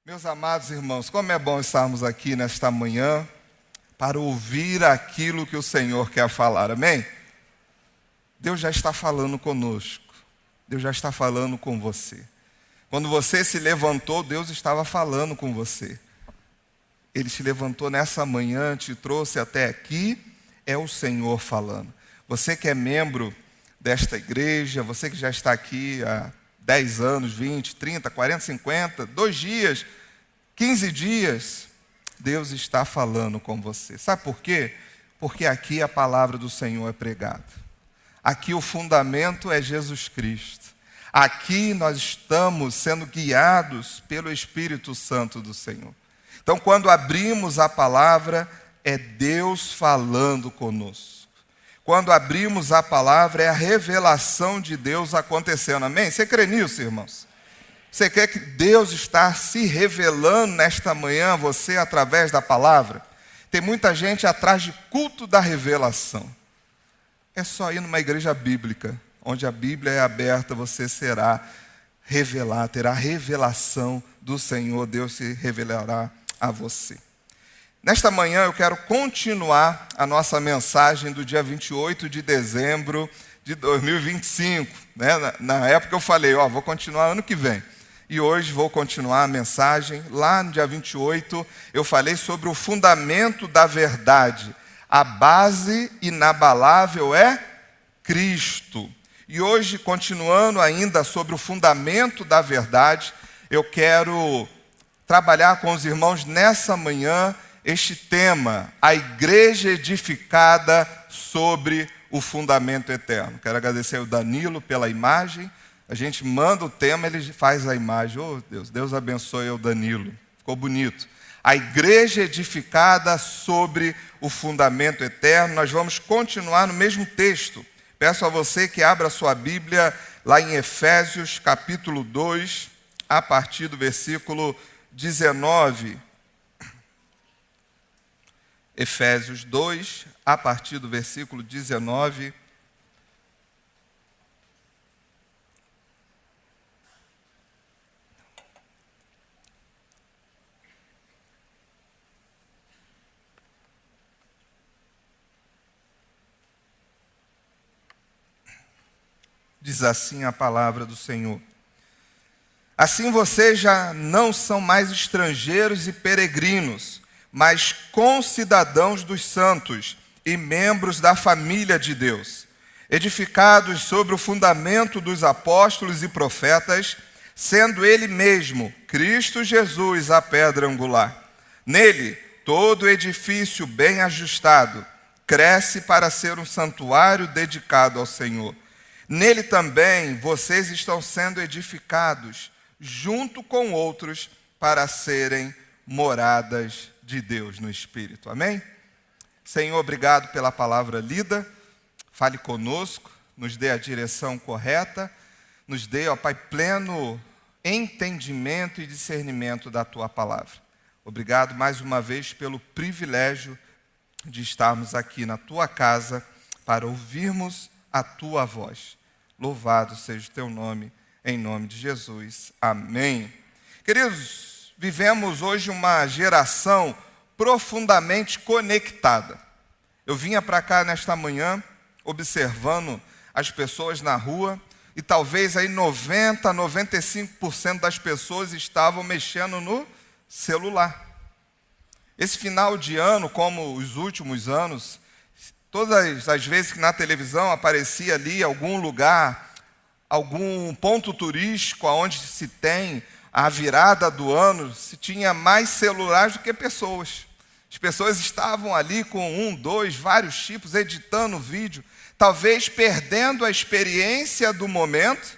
Meus amados irmãos, como é bom estarmos aqui nesta manhã para ouvir aquilo que o Senhor quer falar, amém? Deus já está falando conosco, Deus já está falando com você. Quando você se levantou, Deus estava falando com você. Ele te levantou nessa manhã, te trouxe até aqui, é o Senhor falando. Você que é membro desta igreja, você que já está aqui há 10 anos, 20, 30, 40, 50, 2 dias, 15 dias, Deus está falando com você. Sabe por quê? Porque aqui a palavra do Senhor é pregada. Aqui o fundamento é Jesus Cristo. Aqui nós estamos sendo guiados pelo Espírito Santo do Senhor. Então, quando abrimos a palavra, é Deus falando conosco. Quando abrimos a palavra, é a revelação de Deus acontecendo. Amém? Você crê nisso, irmãos? Você quer que Deus está se revelando nesta manhã a você através da palavra? Tem muita gente atrás de culto da revelação. É só ir numa igreja bíblica, onde a Bíblia é aberta, você será revelado, terá revelação do Senhor, Deus se revelará a você. Nesta manhã eu quero continuar a nossa mensagem do dia 28 de dezembro de 2025. Na época eu falei, vou continuar ano que vem. E hoje vou continuar a mensagem. Lá no dia 28 eu falei sobre o fundamento da verdade. A base inabalável é Cristo. E hoje, continuando ainda sobre o fundamento da verdade, eu quero trabalhar com os irmãos nessa manhã este tema, a igreja edificada sobre o fundamento eterno. Quero agradecer ao Danilo pela imagem. A gente manda o tema, ele faz a imagem. Deus abençoe o Danilo. Ficou bonito. A igreja edificada sobre o fundamento eterno. Nós vamos continuar no mesmo texto. Peço a você que abra sua Bíblia lá em Efésios capítulo 2, a partir do versículo 19. Efésios 2, a partir do versículo 19. Diz assim a palavra do Senhor. Assim vocês já não são mais estrangeiros e peregrinos, mas concidadãos dos santos e membros da família de Deus, edificados sobre o fundamento dos apóstolos e profetas, sendo Ele mesmo, Cristo Jesus, a pedra angular. Nele, todo edifício bem ajustado cresce para ser um santuário dedicado ao Senhor. Nele também vocês estão sendo edificados, junto com outros, para serem moradas de Deus no Espírito. Amém? Senhor, obrigado pela palavra lida. Fale conosco, nos dê a direção correta, nos dê, ó Pai, pleno entendimento e discernimento da Tua palavra. Obrigado mais uma vez pelo privilégio de estarmos aqui na Tua casa para ouvirmos a Tua voz. Louvado seja o Teu nome, em nome de Jesus. Amém. Queridos, vivemos hoje uma geração profundamente conectada. Eu vinha para cá nesta manhã, observando as pessoas na rua, e talvez aí 90, 95% das pessoas estavam mexendo no celular. Esse final de ano, como os últimos anos, todas as vezes que na televisão aparecia ali algum lugar, algum ponto turístico onde se tem a virada do ano, se tinha mais celulares do que pessoas. As pessoas estavam ali com 1, 2, vários tipos, editando vídeo, talvez perdendo a experiência do momento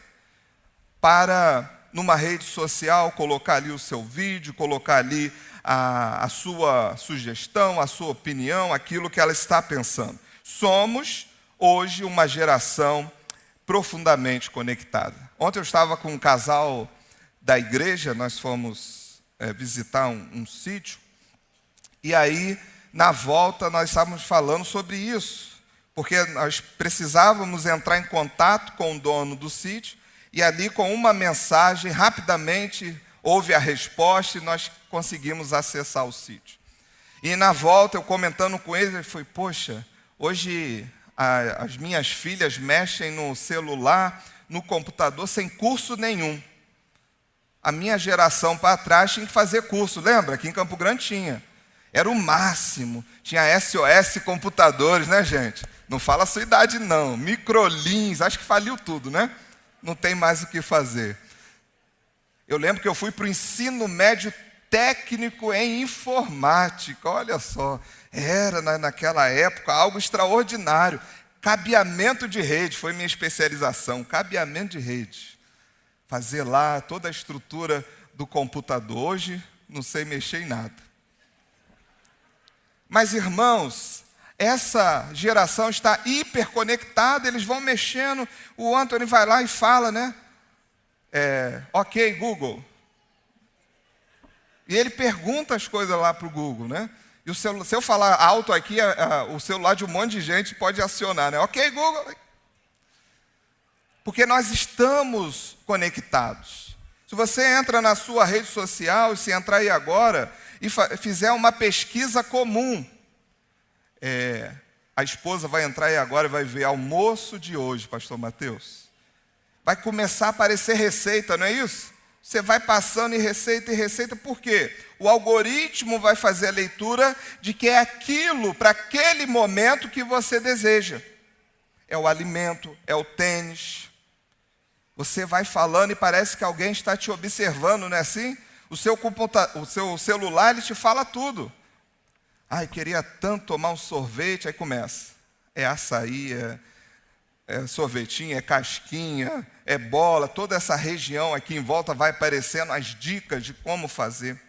para, numa rede social, colocar ali o seu vídeo, colocar ali a sua sugestão, a sua opinião, aquilo que ela está pensando. Somos, hoje, uma geração profundamente conectada. Ontem eu estava com um casal da igreja, nós fomos visitar um sítio, e aí, na volta, nós estávamos falando sobre isso, porque nós precisávamos entrar em contato com o dono do sítio, e ali com uma mensagem, rapidamente, houve a resposta e nós conseguimos acessar o sítio. E na volta, eu comentando com ele foi, poxa, hoje as minhas filhas mexem no celular, no computador, sem curso nenhum. A minha geração para trás tinha que fazer curso, lembra? Aqui em Campo Grande tinha. Era o máximo. Tinha SOS Computadores, né, gente? Não fala a sua idade, não. Microlins, acho que faliu tudo, né? Não tem mais o que fazer. Eu lembro que eu fui para o ensino médio técnico em informática. Olha só, era naquela época algo extraordinário. Cabeamento de rede, foi minha especialização. Cabeamento de rede. Fazer lá toda a estrutura do computador. Hoje, não sei mexer em nada. Mas, irmãos, essa geração está hiperconectada, eles vão mexendo. O Anthony vai lá e fala, né? Ok, Google. E ele pergunta as coisas lá para o Google, né? E se eu falar alto aqui, o celular de um monte de gente pode acionar, né? Ok, Google. Porque nós estamos conectados. Se você entra na sua rede social, se entrar aí agora e fizer uma pesquisa comum, a esposa vai entrar aí agora e vai ver almoço de hoje, pastor Mateus. Vai começar a aparecer receita, não é isso? Você vai passando em receita, por quê? O algoritmo vai fazer a leitura de que é aquilo, para aquele momento que você deseja. É o alimento, é o tênis. Você vai falando e parece que alguém está te observando, não é assim? O seu celular, ele te fala tudo. Ai, queria tanto tomar um sorvete, aí começa. É açaí, é sorvetinho, é casquinha, é bola, toda essa região aqui em volta vai aparecendo as dicas de como fazer.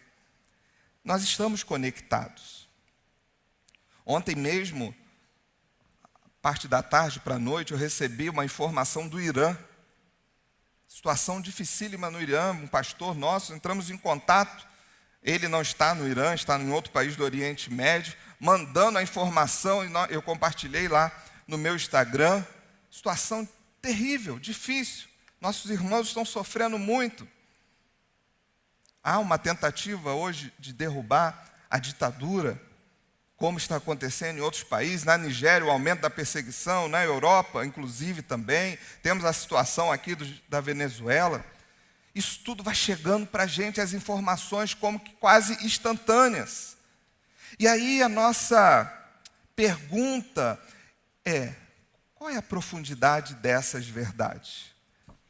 Nós estamos conectados. Ontem mesmo, parte da tarde para a noite, eu recebi uma informação do Irã. Situação dificílima no Irã, um pastor nosso, entramos em contato. Ele não está no Irã, está em outro país do Oriente Médio, mandando a informação, e eu compartilhei lá no meu Instagram. Situação terrível, difícil. Nossos irmãos estão sofrendo muito. Há uma tentativa hoje de derrubar a ditadura, como está acontecendo em outros países. Na Nigéria, o aumento da perseguição, na Europa, inclusive, também. Temos a situação aqui da Venezuela. Isso tudo vai chegando para a gente, as informações como que quase instantâneas. E aí a nossa pergunta é: qual é a profundidade dessas verdades?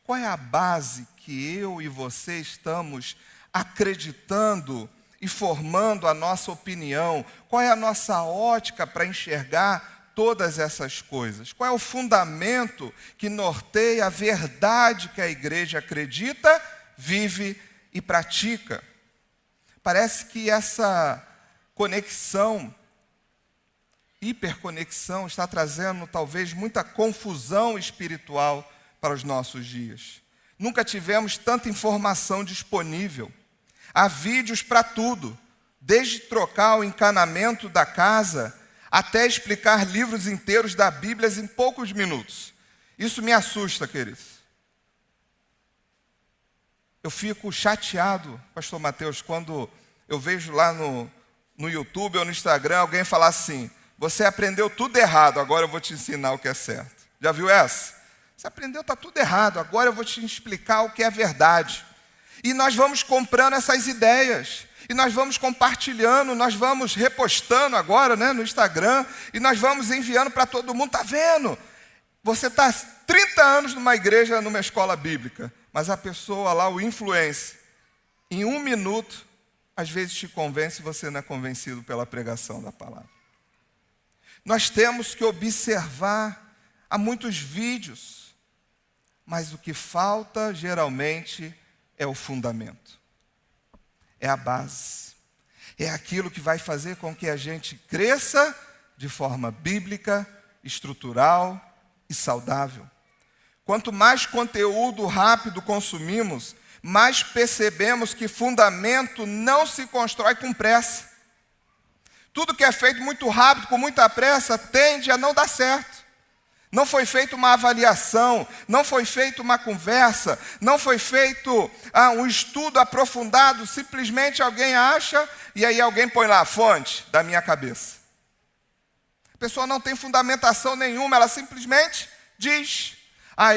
Qual é a base que eu e você estamos acreditando e formando a nossa opinião? Qual é a nossa ótica para enxergar todas essas coisas? Qual é o fundamento que norteia a verdade que a igreja acredita, vive e pratica? Parece que essa conexão, hiperconexão, está trazendo talvez muita confusão espiritual para os nossos dias. Nunca tivemos tanta informação disponível. Há vídeos para tudo, desde trocar o encanamento da casa até explicar livros inteiros da Bíblia em poucos minutos. Isso me assusta, queridos. Eu fico chateado, pastor Mateus, quando eu vejo lá no YouTube ou no Instagram alguém falar assim: você aprendeu tudo errado, agora eu vou te ensinar o que é certo. Já viu essa? Você aprendeu, está tudo errado, agora eu vou te explicar o que é verdade. E nós vamos comprando essas ideias, e nós vamos compartilhando, nós vamos repostando agora, né, no Instagram, e nós vamos enviando para todo mundo. Está vendo? Você está 30 anos numa igreja, numa escola bíblica, mas a pessoa lá, o influencer, em 1 minuto, às vezes te convence e você não é convencido pela pregação da palavra. Nós temos que observar, há muitos vídeos, mas o que falta geralmente é o fundamento, é a base, é aquilo que vai fazer com que a gente cresça de forma bíblica, estrutural e saudável. Quanto mais conteúdo rápido consumimos, mais percebemos que fundamento não se constrói com pressa. Tudo que é feito muito rápido, com muita pressa, tende a não dar certo. Não foi feita uma avaliação, não foi feita uma conversa, não foi feito um estudo aprofundado, simplesmente alguém acha e aí alguém põe lá a fonte da minha cabeça. A pessoa não tem fundamentação nenhuma, ela simplesmente diz: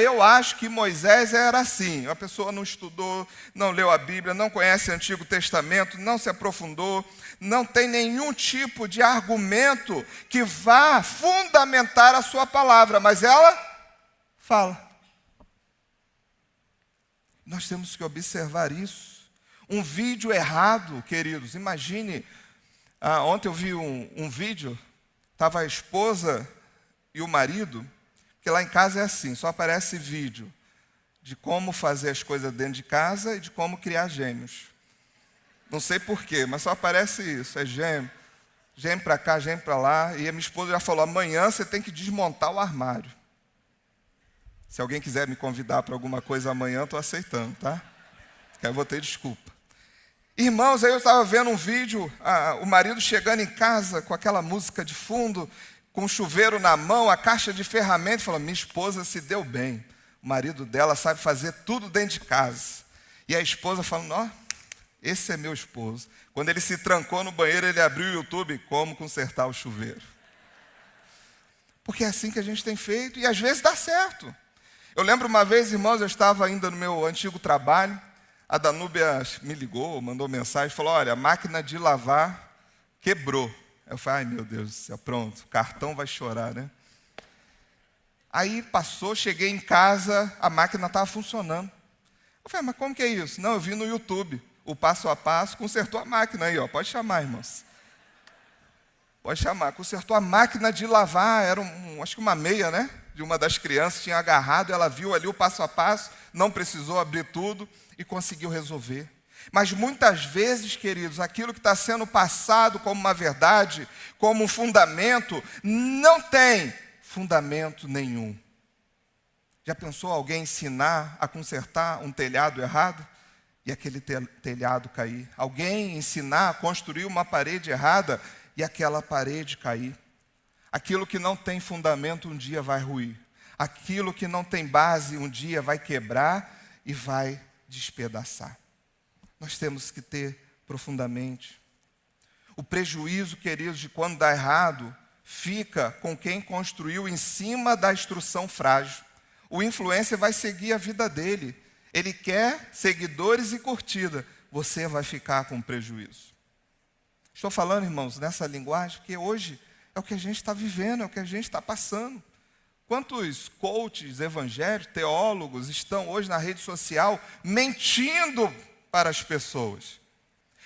eu acho que Moisés era assim. A pessoa não estudou, não leu a Bíblia, não conhece o Antigo Testamento, não se aprofundou, não tem nenhum tipo de argumento que vá fundamentar a sua palavra, mas ela fala. Nós temos que observar isso. Um vídeo errado, queridos, imagine, ontem eu vi um vídeo, estava a esposa e o marido, porque lá em casa é assim, só aparece vídeo de como fazer as coisas dentro de casa e de como criar gêmeos. Não sei porquê, mas só aparece isso, é gêmeo. Gêmeo para cá, gêmeo para lá. E a minha esposa já falou: amanhã você tem que desmontar o armário. Se alguém quiser me convidar para alguma coisa amanhã, estou aceitando, tá? Que aí eu vou ter desculpa. Irmãos, aí eu estava vendo um vídeo, o marido chegando em casa com aquela música de fundo, com o chuveiro na mão, a caixa de ferramentas, falou: minha esposa se deu bem. O marido dela sabe fazer tudo dentro de casa. E a esposa falando: esse é meu esposo. Quando ele se trancou no banheiro, ele abriu o YouTube, como consertar o chuveiro. Porque é assim que a gente tem feito, e às vezes dá certo. Eu lembro uma vez, irmãos, eu estava ainda no meu antigo trabalho, a Danúbia me ligou, mandou mensagem, falou: olha, a máquina de lavar quebrou. Eu falei: ai meu Deus do céu, pronto, o cartão vai chorar, né? Aí passou, cheguei em casa, a máquina estava funcionando. Eu falei: mas como que é isso? Não, eu vi no YouTube, o passo a passo, consertou a máquina aí, pode chamar, irmãos. Pode chamar, consertou a máquina de lavar, era acho que uma meia, né? De uma das crianças, tinha agarrado, ela viu ali o passo a passo, não precisou abrir tudo e conseguiu resolver. Mas muitas vezes, queridos, aquilo que está sendo passado como uma verdade, como um fundamento, não tem fundamento nenhum. Já pensou alguém ensinar a consertar um telhado errado e aquele telhado cair? Alguém ensinar a construir uma parede errada e aquela parede cair? Aquilo que não tem fundamento um dia vai ruir. Aquilo que não tem base um dia vai quebrar e vai despedaçar. Nós temos que ter profundamente. O prejuízo, queridos, de quando dá errado, fica com quem construiu em cima da instrução frágil. O influencer vai seguir a vida dele. Ele quer seguidores e curtida. Você vai ficar com prejuízo. Estou falando, irmãos, nessa linguagem, porque hoje é o que a gente está vivendo, é o que a gente está passando. Quantos coaches, evangélicos, teólogos estão hoje na rede social mentindo para as pessoas?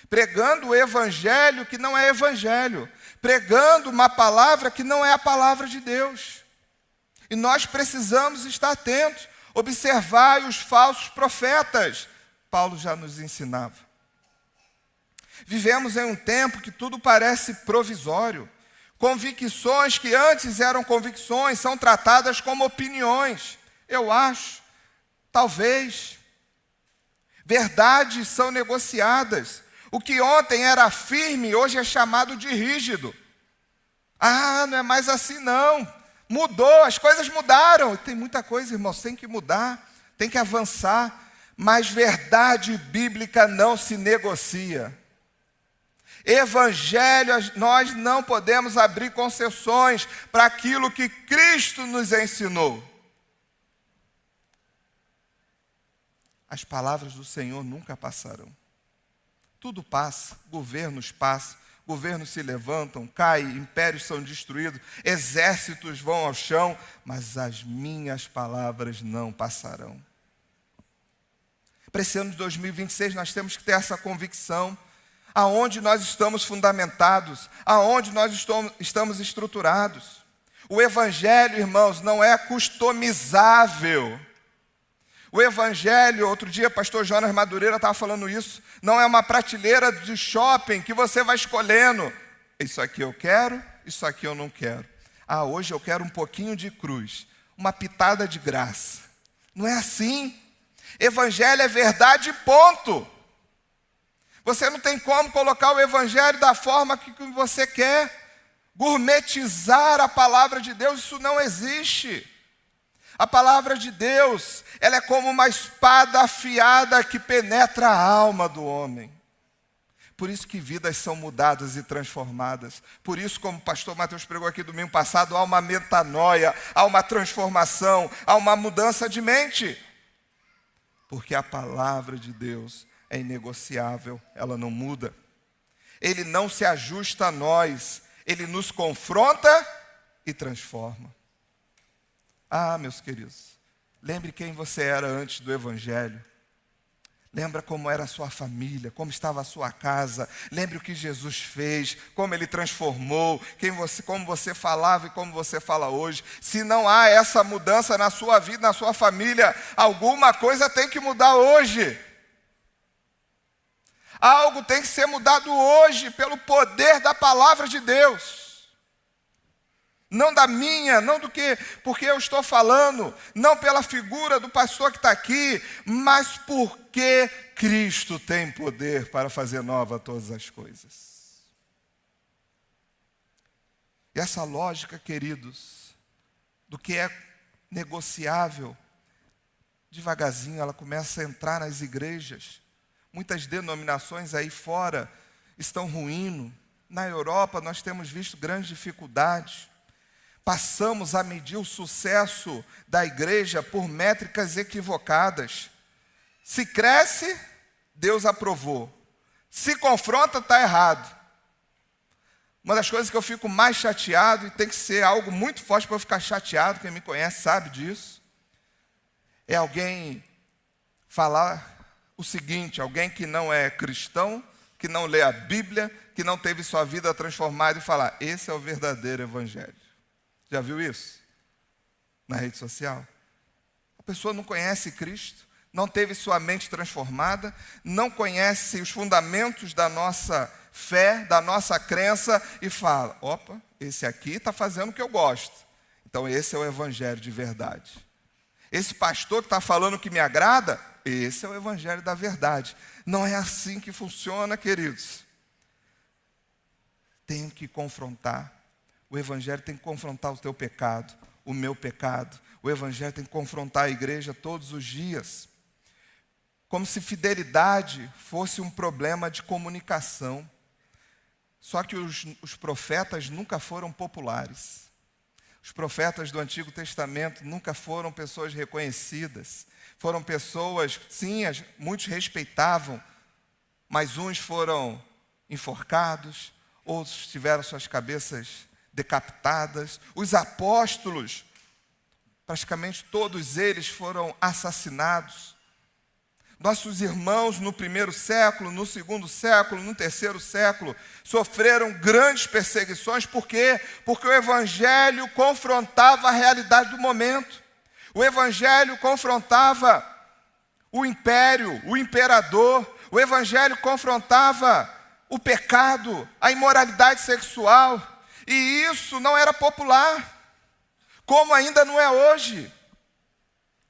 Pregando o evangelho que não é evangelho. Pregando uma palavra que não é a palavra de Deus. E nós precisamos estar atentos. Observar os falsos profetas. Paulo já nos ensinava. Vivemos em um tempo que tudo parece provisório. Convicções que antes eram convicções são tratadas como opiniões. Eu acho, talvez. Verdades são negociadas. O que ontem era firme, hoje é chamado de rígido. Não é mais assim não. Mudou, as coisas mudaram. Tem muita coisa, irmãos, tem que mudar, tem que avançar. Mas verdade bíblica não se negocia. Evangelho, nós não podemos abrir concessões para aquilo que Cristo nos ensinou. As palavras do Senhor nunca passarão. Tudo passa, governos passam, governos se levantam, caem, impérios são destruídos, exércitos vão ao chão, mas as minhas palavras não passarão. Para esse ano de 2026 nós temos que ter essa convicção. Aonde nós estamos fundamentados, aonde nós estamos estruturados. O evangelho, irmãos, não é customizável. O evangelho, outro dia, pastor Jonas Madureira estava falando isso, não é uma prateleira de shopping que você vai escolhendo. Isso aqui eu quero, isso aqui eu não quero. Hoje eu quero um pouquinho de cruz, uma pitada de graça. Não é assim. Evangelho é verdade, ponto. Você não tem como colocar o evangelho da forma que você quer. Gourmetizar a palavra de Deus, isso não existe. A palavra de Deus, ela é como uma espada afiada que penetra a alma do homem. Por isso que vidas são mudadas e transformadas. Por isso, como o pastor Mateus pregou aqui domingo passado, há uma metanoia, há uma transformação, há uma mudança de mente. Porque a palavra de Deus é inegociável, ela não muda. Ele não se ajusta a nós, ele nos confronta e transforma. Ah, meus queridos, lembre quem você era antes do Evangelho. Lembra como era a sua família, como estava a sua casa. Lembre o que Jesus fez, como Ele transformou, como você falava e como você fala hoje. Se não há essa mudança na sua vida, na sua família, alguma coisa tem que mudar hoje. Algo tem que ser mudado hoje pelo poder da palavra de Deus. Não da minha, não do que, porque eu estou falando, não pela figura do pastor que está aqui, mas porque Cristo tem poder para fazer nova todas as coisas. E essa lógica, queridos, do que é negociável, devagarzinho ela começa a entrar nas igrejas. Muitas denominações aí fora estão ruindo. Na Europa nós temos visto grandes dificuldades. Passamos a medir o sucesso da igreja por métricas equivocadas. Se cresce, Deus aprovou. Se confronta, está errado. Uma das coisas que eu fico mais chateado, e tem que ser algo muito forte para eu ficar chateado, quem me conhece sabe disso, é alguém falar o seguinte: alguém que não é cristão, que não lê a Bíblia, que não teve sua vida transformada, e falar: esse é o verdadeiro evangelho. Já viu isso? Na rede social? A pessoa não conhece Cristo, não teve sua mente transformada, não conhece os fundamentos da nossa fé, da nossa crença, e fala: opa, esse aqui está fazendo o que eu gosto. Então esse é o evangelho de verdade. Esse pastor que está falando o que me agrada, esse é o evangelho da verdade. Não é assim que funciona, queridos. Tenho que confrontar. O evangelho tem que confrontar o teu pecado, o meu pecado. O evangelho tem que confrontar a igreja todos os dias. Como se fidelidade fosse um problema de comunicação. Só que os profetas nunca foram populares. Os profetas do Antigo Testamento nunca foram pessoas reconhecidas. Foram pessoas, sim, muitos respeitavam, mas uns foram enforcados, outros tiveram suas cabeças decapitadas. Os apóstolos, praticamente todos eles foram assassinados. Nossos irmãos no primeiro século, no segundo século, no terceiro século, sofreram grandes perseguições. Por quê? Porque o evangelho confrontava a realidade do momento. O evangelho confrontava o império, o imperador. O evangelho confrontava o pecado, a imoralidade sexual. E isso não era popular, como ainda não é hoje.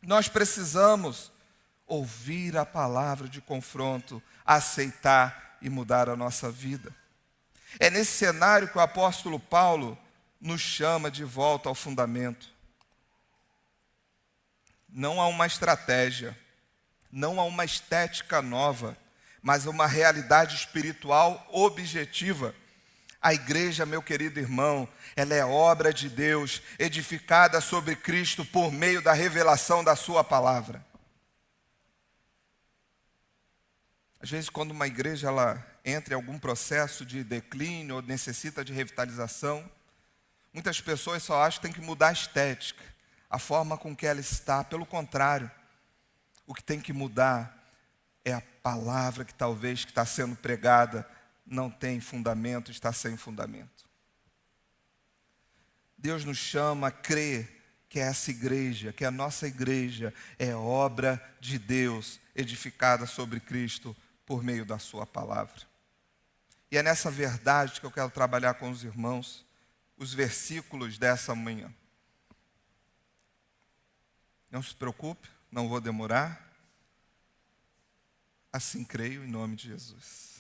Nós precisamos ouvir a palavra de confronto, aceitar e mudar a nossa vida. É nesse cenário que o apóstolo Paulo nos chama de volta ao fundamento. Não há uma estratégia, não há uma estética nova, mas uma realidade espiritual objetiva. A igreja, meu querido irmão, ela é obra de Deus, edificada sobre Cristo por meio da revelação da sua palavra. Às vezes, quando uma igreja ela entra em algum processo de declínio ou necessita de revitalização, muitas pessoas só acham que tem que mudar a estética, a forma com que ela está. Pelo contrário, o que tem que mudar é a palavra que talvez que está sendo pregada não tem fundamento, está sem fundamento. Deus nos chama a crer que essa igreja, que a nossa igreja é obra de Deus, edificada sobre Cristo por meio da sua palavra. E é nessa verdade que eu quero trabalhar com os irmãos, os versículos dessa manhã. Não se preocupe, não vou demorar. Assim creio em nome de Jesus.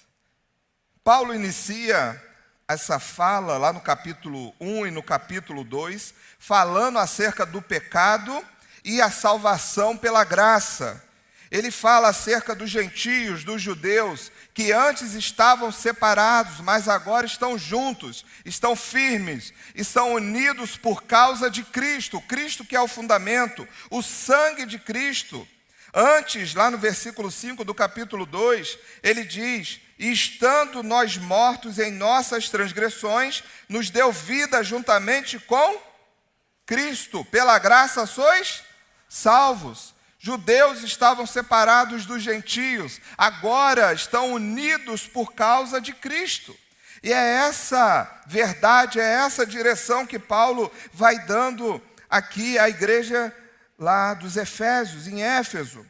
Paulo inicia essa fala lá no capítulo 1 e no capítulo 2, falando acerca do pecado e a salvação pela graça. Ele fala acerca dos gentios, dos judeus, que antes estavam separados, mas agora estão juntos, estão firmes e são unidos por causa de Cristo. Cristo que é o fundamento, o sangue de Cristo. Antes, lá no versículo 5 do capítulo 2, ele diz: e estando nós mortos em nossas transgressões, nos deu vida juntamente com Cristo. Pela graça sois salvos. Judeus estavam separados dos gentios, agora estão unidos por causa de Cristo. E é essa verdade, é essa direção que Paulo vai dando aqui à igreja lá dos Efésios, em Éfeso.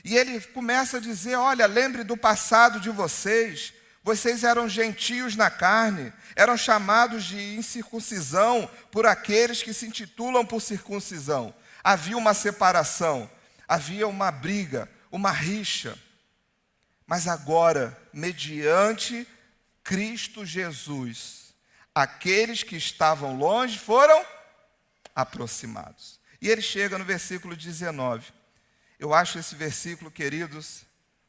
E ele começa a dizer: olha, lembre do passado de vocês. Vocês eram gentios na carne, eram chamados de incircuncisão por aqueles que se intitulam por circuncisão. Havia uma separação, havia uma briga, uma rixa. Mas agora, mediante Cristo Jesus, aqueles que estavam longe foram aproximados. E ele chega no versículo 19. Eu acho esse versículo, queridos,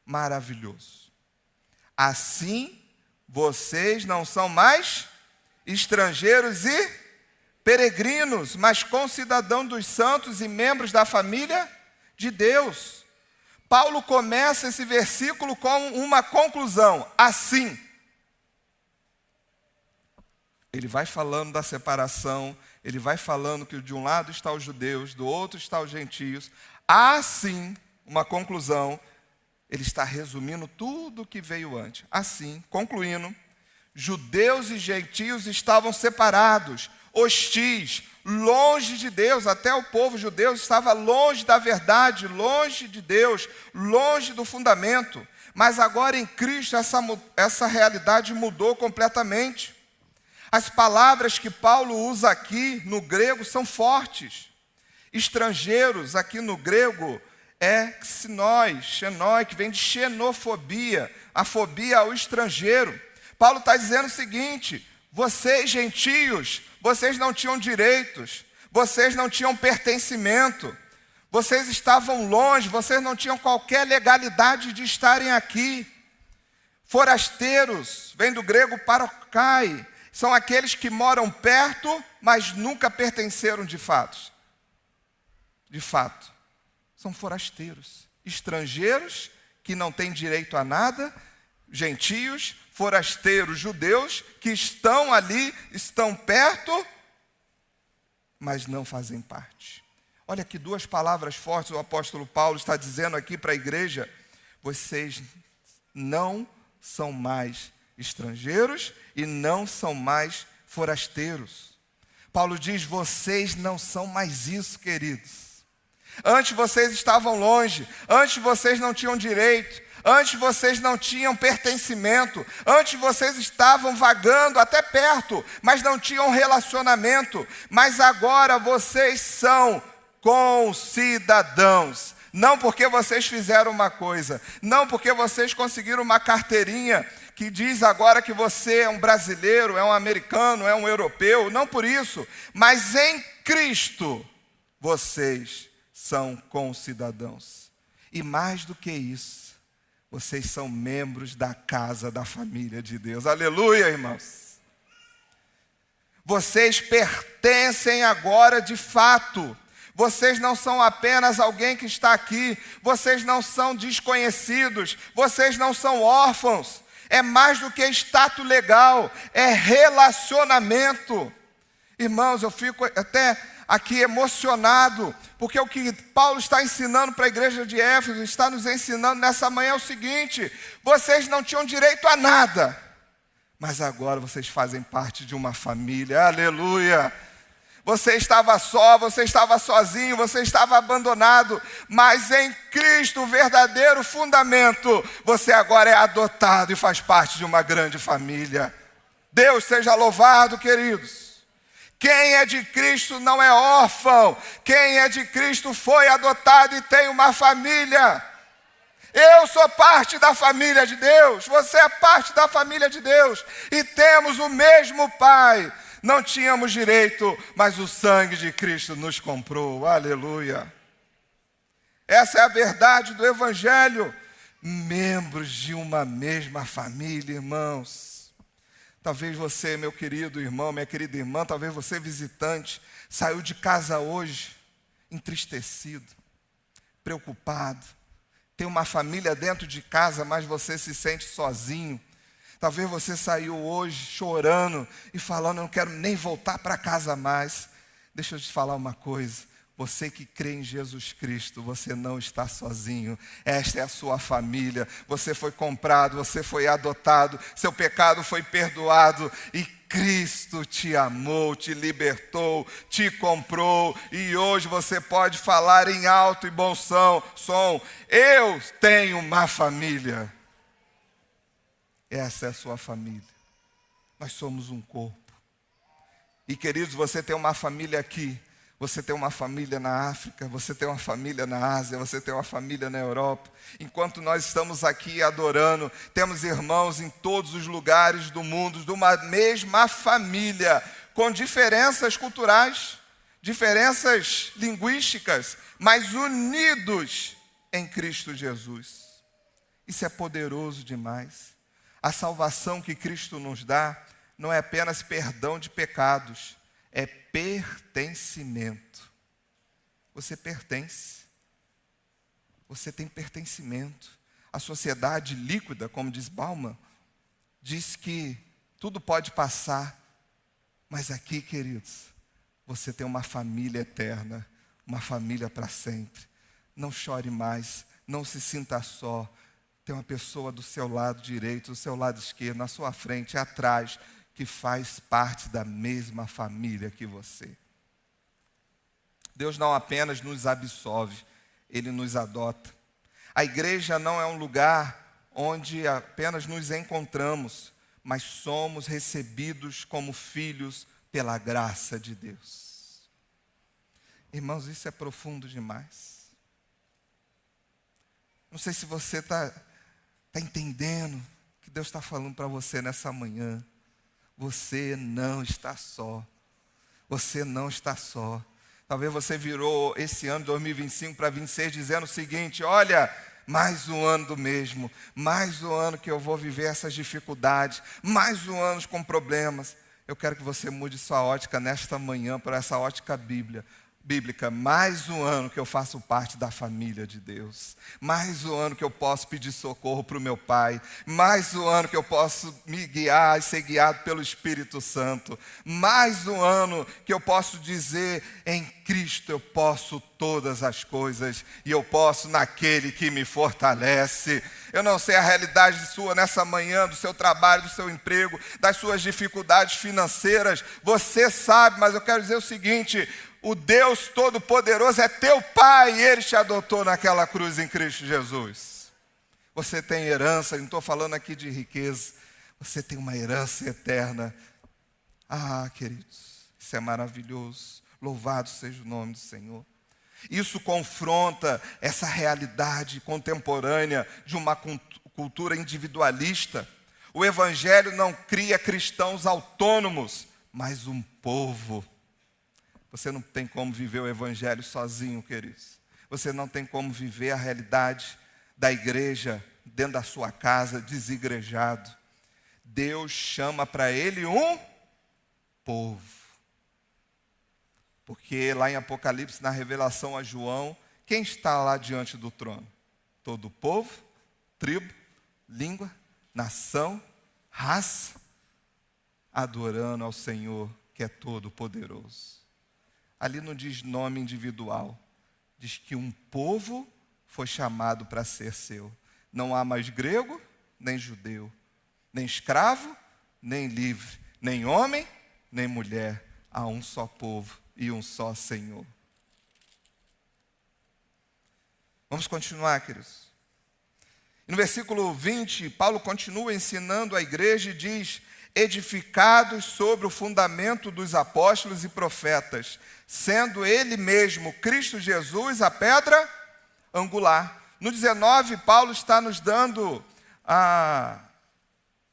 maravilhoso. Assim, vocês não são mais estrangeiros e peregrinos, mas concidadãos dos santos e membros da família de Deus. Paulo começa esse versículo com uma conclusão: assim. Ele vai falando da separação, ele vai falando que de um lado está os judeus, do outro está os gentios. Assim, uma conclusão, ele está resumindo tudo o que veio antes. Assim, concluindo, judeus e gentios estavam separados, hostis, longe de Deus. Até o povo judeu estava longe da verdade, longe de Deus, longe do fundamento. Mas agora em Cristo essa realidade mudou completamente. As palavras que Paulo usa aqui no grego são fortes. Estrangeiros, aqui no grego, é xenoi, que vem de xenofobia, a fobia ao estrangeiro. Paulo está dizendo o seguinte: vocês gentios, vocês não tinham direitos, vocês não tinham pertencimento, vocês estavam longe, vocês não tinham qualquer legalidade de estarem aqui. Forasteiros, vem do grego parokai, são aqueles que moram perto, mas nunca pertenceram de fato. De fato, são forasteiros, estrangeiros que não têm direito a nada, gentios, forasteiros, judeus que estão ali, estão perto, mas não fazem parte. Olha que duas palavras fortes o apóstolo Paulo está dizendo aqui para a igreja: vocês não são mais estrangeiros e não são mais forasteiros. Paulo diz: vocês não são mais isso, queridos. Antes vocês estavam longe, antes vocês não tinham direito, antes vocês não tinham pertencimento, antes vocês estavam vagando até perto, mas não tinham relacionamento. Mas agora vocês são concidadãos. Não porque vocês fizeram uma coisa, não porque vocês conseguiram uma carteirinha que diz agora que você é um brasileiro, é um americano, é um europeu, não por isso, mas em Cristo vocês são concidadãos. E mais do que isso, vocês são membros da casa da família de Deus. Aleluia, irmãos. Vocês pertencem agora de fato. Vocês não são apenas alguém que está aqui, vocês não são desconhecidos, vocês não são órfãos. É mais do que status legal, é relacionamento. Irmãos, eu fico até aqui emocionado, porque o que Paulo está ensinando para a igreja de Éfeso, está nos ensinando nessa manhã é o seguinte: vocês não tinham direito a nada, mas agora vocês fazem parte de uma família. Aleluia! Você estava só, você estava sozinho, você estava abandonado, mas em Cristo, o verdadeiro fundamento, você agora é adotado e faz parte de uma grande família. Deus seja louvado, queridos. Quem é de Cristo não é órfão. Quem é de Cristo foi adotado e tem uma família. Eu sou parte da família de Deus, você é parte da família de Deus, e temos o mesmo Pai. Não tínhamos direito, mas o sangue de Cristo nos comprou. Aleluia. Essa é a verdade do Evangelho. Membros de uma mesma família, irmãos. Talvez você, meu querido irmão, minha querida irmã, talvez você visitante, saiu de casa hoje entristecido, preocupado. Tem uma família dentro de casa, mas você se sente sozinho. Talvez você saiu hoje chorando e falando, eu não quero nem voltar para casa mais. Deixa eu te falar uma coisa. Você que crê em Jesus Cristo, você não está sozinho. Esta é a sua família. Você foi comprado, você foi adotado, seu pecado foi perdoado e Cristo te amou, te libertou, te comprou e hoje você pode falar em alto e bom som. Eu tenho uma família. Essa é a sua família. Nós somos um corpo. E queridos, você tem uma família aqui. Você tem uma família na África, você tem uma família na Ásia, você tem uma família na Europa. Enquanto nós estamos aqui adorando, temos irmãos em todos os lugares do mundo, de uma mesma família, com diferenças culturais, diferenças linguísticas, mas unidos em Cristo Jesus. Isso é poderoso demais. A salvação que Cristo nos dá não é apenas perdão de pecados, é pertencimento. Você pertence. Você tem pertencimento. A sociedade líquida, como diz Bauman, diz que tudo pode passar. Mas aqui, queridos, você tem uma família eterna, uma família para sempre. Não chore mais, não se sinta só. Tem uma pessoa do seu lado direito, do seu lado esquerdo, na sua frente, atrás, que faz parte da mesma família que você. Deus não apenas nos absolve, Ele nos adota. A igreja não é um lugar onde apenas nos encontramos, mas somos recebidos como filhos pela graça de Deus. Irmãos, isso é profundo demais. Não sei se você está entendendo o que Deus está falando para você nessa manhã. Você não está só. Você não está só. Talvez você virou esse ano 2025 para 26 dizendo o seguinte: olha, mais um ano do mesmo, mais um ano que eu vou viver essas dificuldades, mais um ano com problemas. Eu quero que você mude sua ótica nesta manhã para essa ótica bíblica. Mais um ano que eu faço parte da família de Deus. Mais um ano que eu posso pedir socorro para o meu Pai. Mais um ano que eu posso me guiar e ser guiado pelo Espírito Santo. Mais um ano que eu posso dizer, em Cristo eu posso todas as coisas. E eu posso naquele que me fortalece. Eu não sei a realidade sua nessa manhã, do seu trabalho, do seu emprego, das suas dificuldades financeiras. Você sabe, mas eu quero dizer o seguinte: o Deus Todo-Poderoso é teu Pai e Ele te adotou naquela cruz em Cristo Jesus. Você tem herança, não estou falando aqui de riqueza, você tem uma herança eterna. Ah, queridos, isso é maravilhoso. Louvado seja o nome do Senhor. Isso confronta essa realidade contemporânea de uma cultura individualista. O Evangelho não cria cristãos autônomos, mas um povo. Você não tem como viver o Evangelho sozinho, queridos. Você não tem como viver a realidade da igreja dentro da sua casa, desigrejado. Deus chama para Ele um povo. Porque lá em Apocalipse, na revelação a João, quem está lá diante do trono? Todo povo, tribo, língua, nação, raça, adorando ao Senhor que é todo-poderoso. Ali não diz nome individual, diz que um povo foi chamado para ser seu. Não há mais grego, nem judeu, nem escravo, nem livre, nem homem, nem mulher. Há um só povo e um só Senhor. Vamos continuar, queridos. No versículo 20, Paulo continua ensinando a igreja e diz: edificados sobre o fundamento dos apóstolos e profetas, sendo Ele mesmo, Cristo Jesus, a pedra angular. No 19, Paulo está nos dando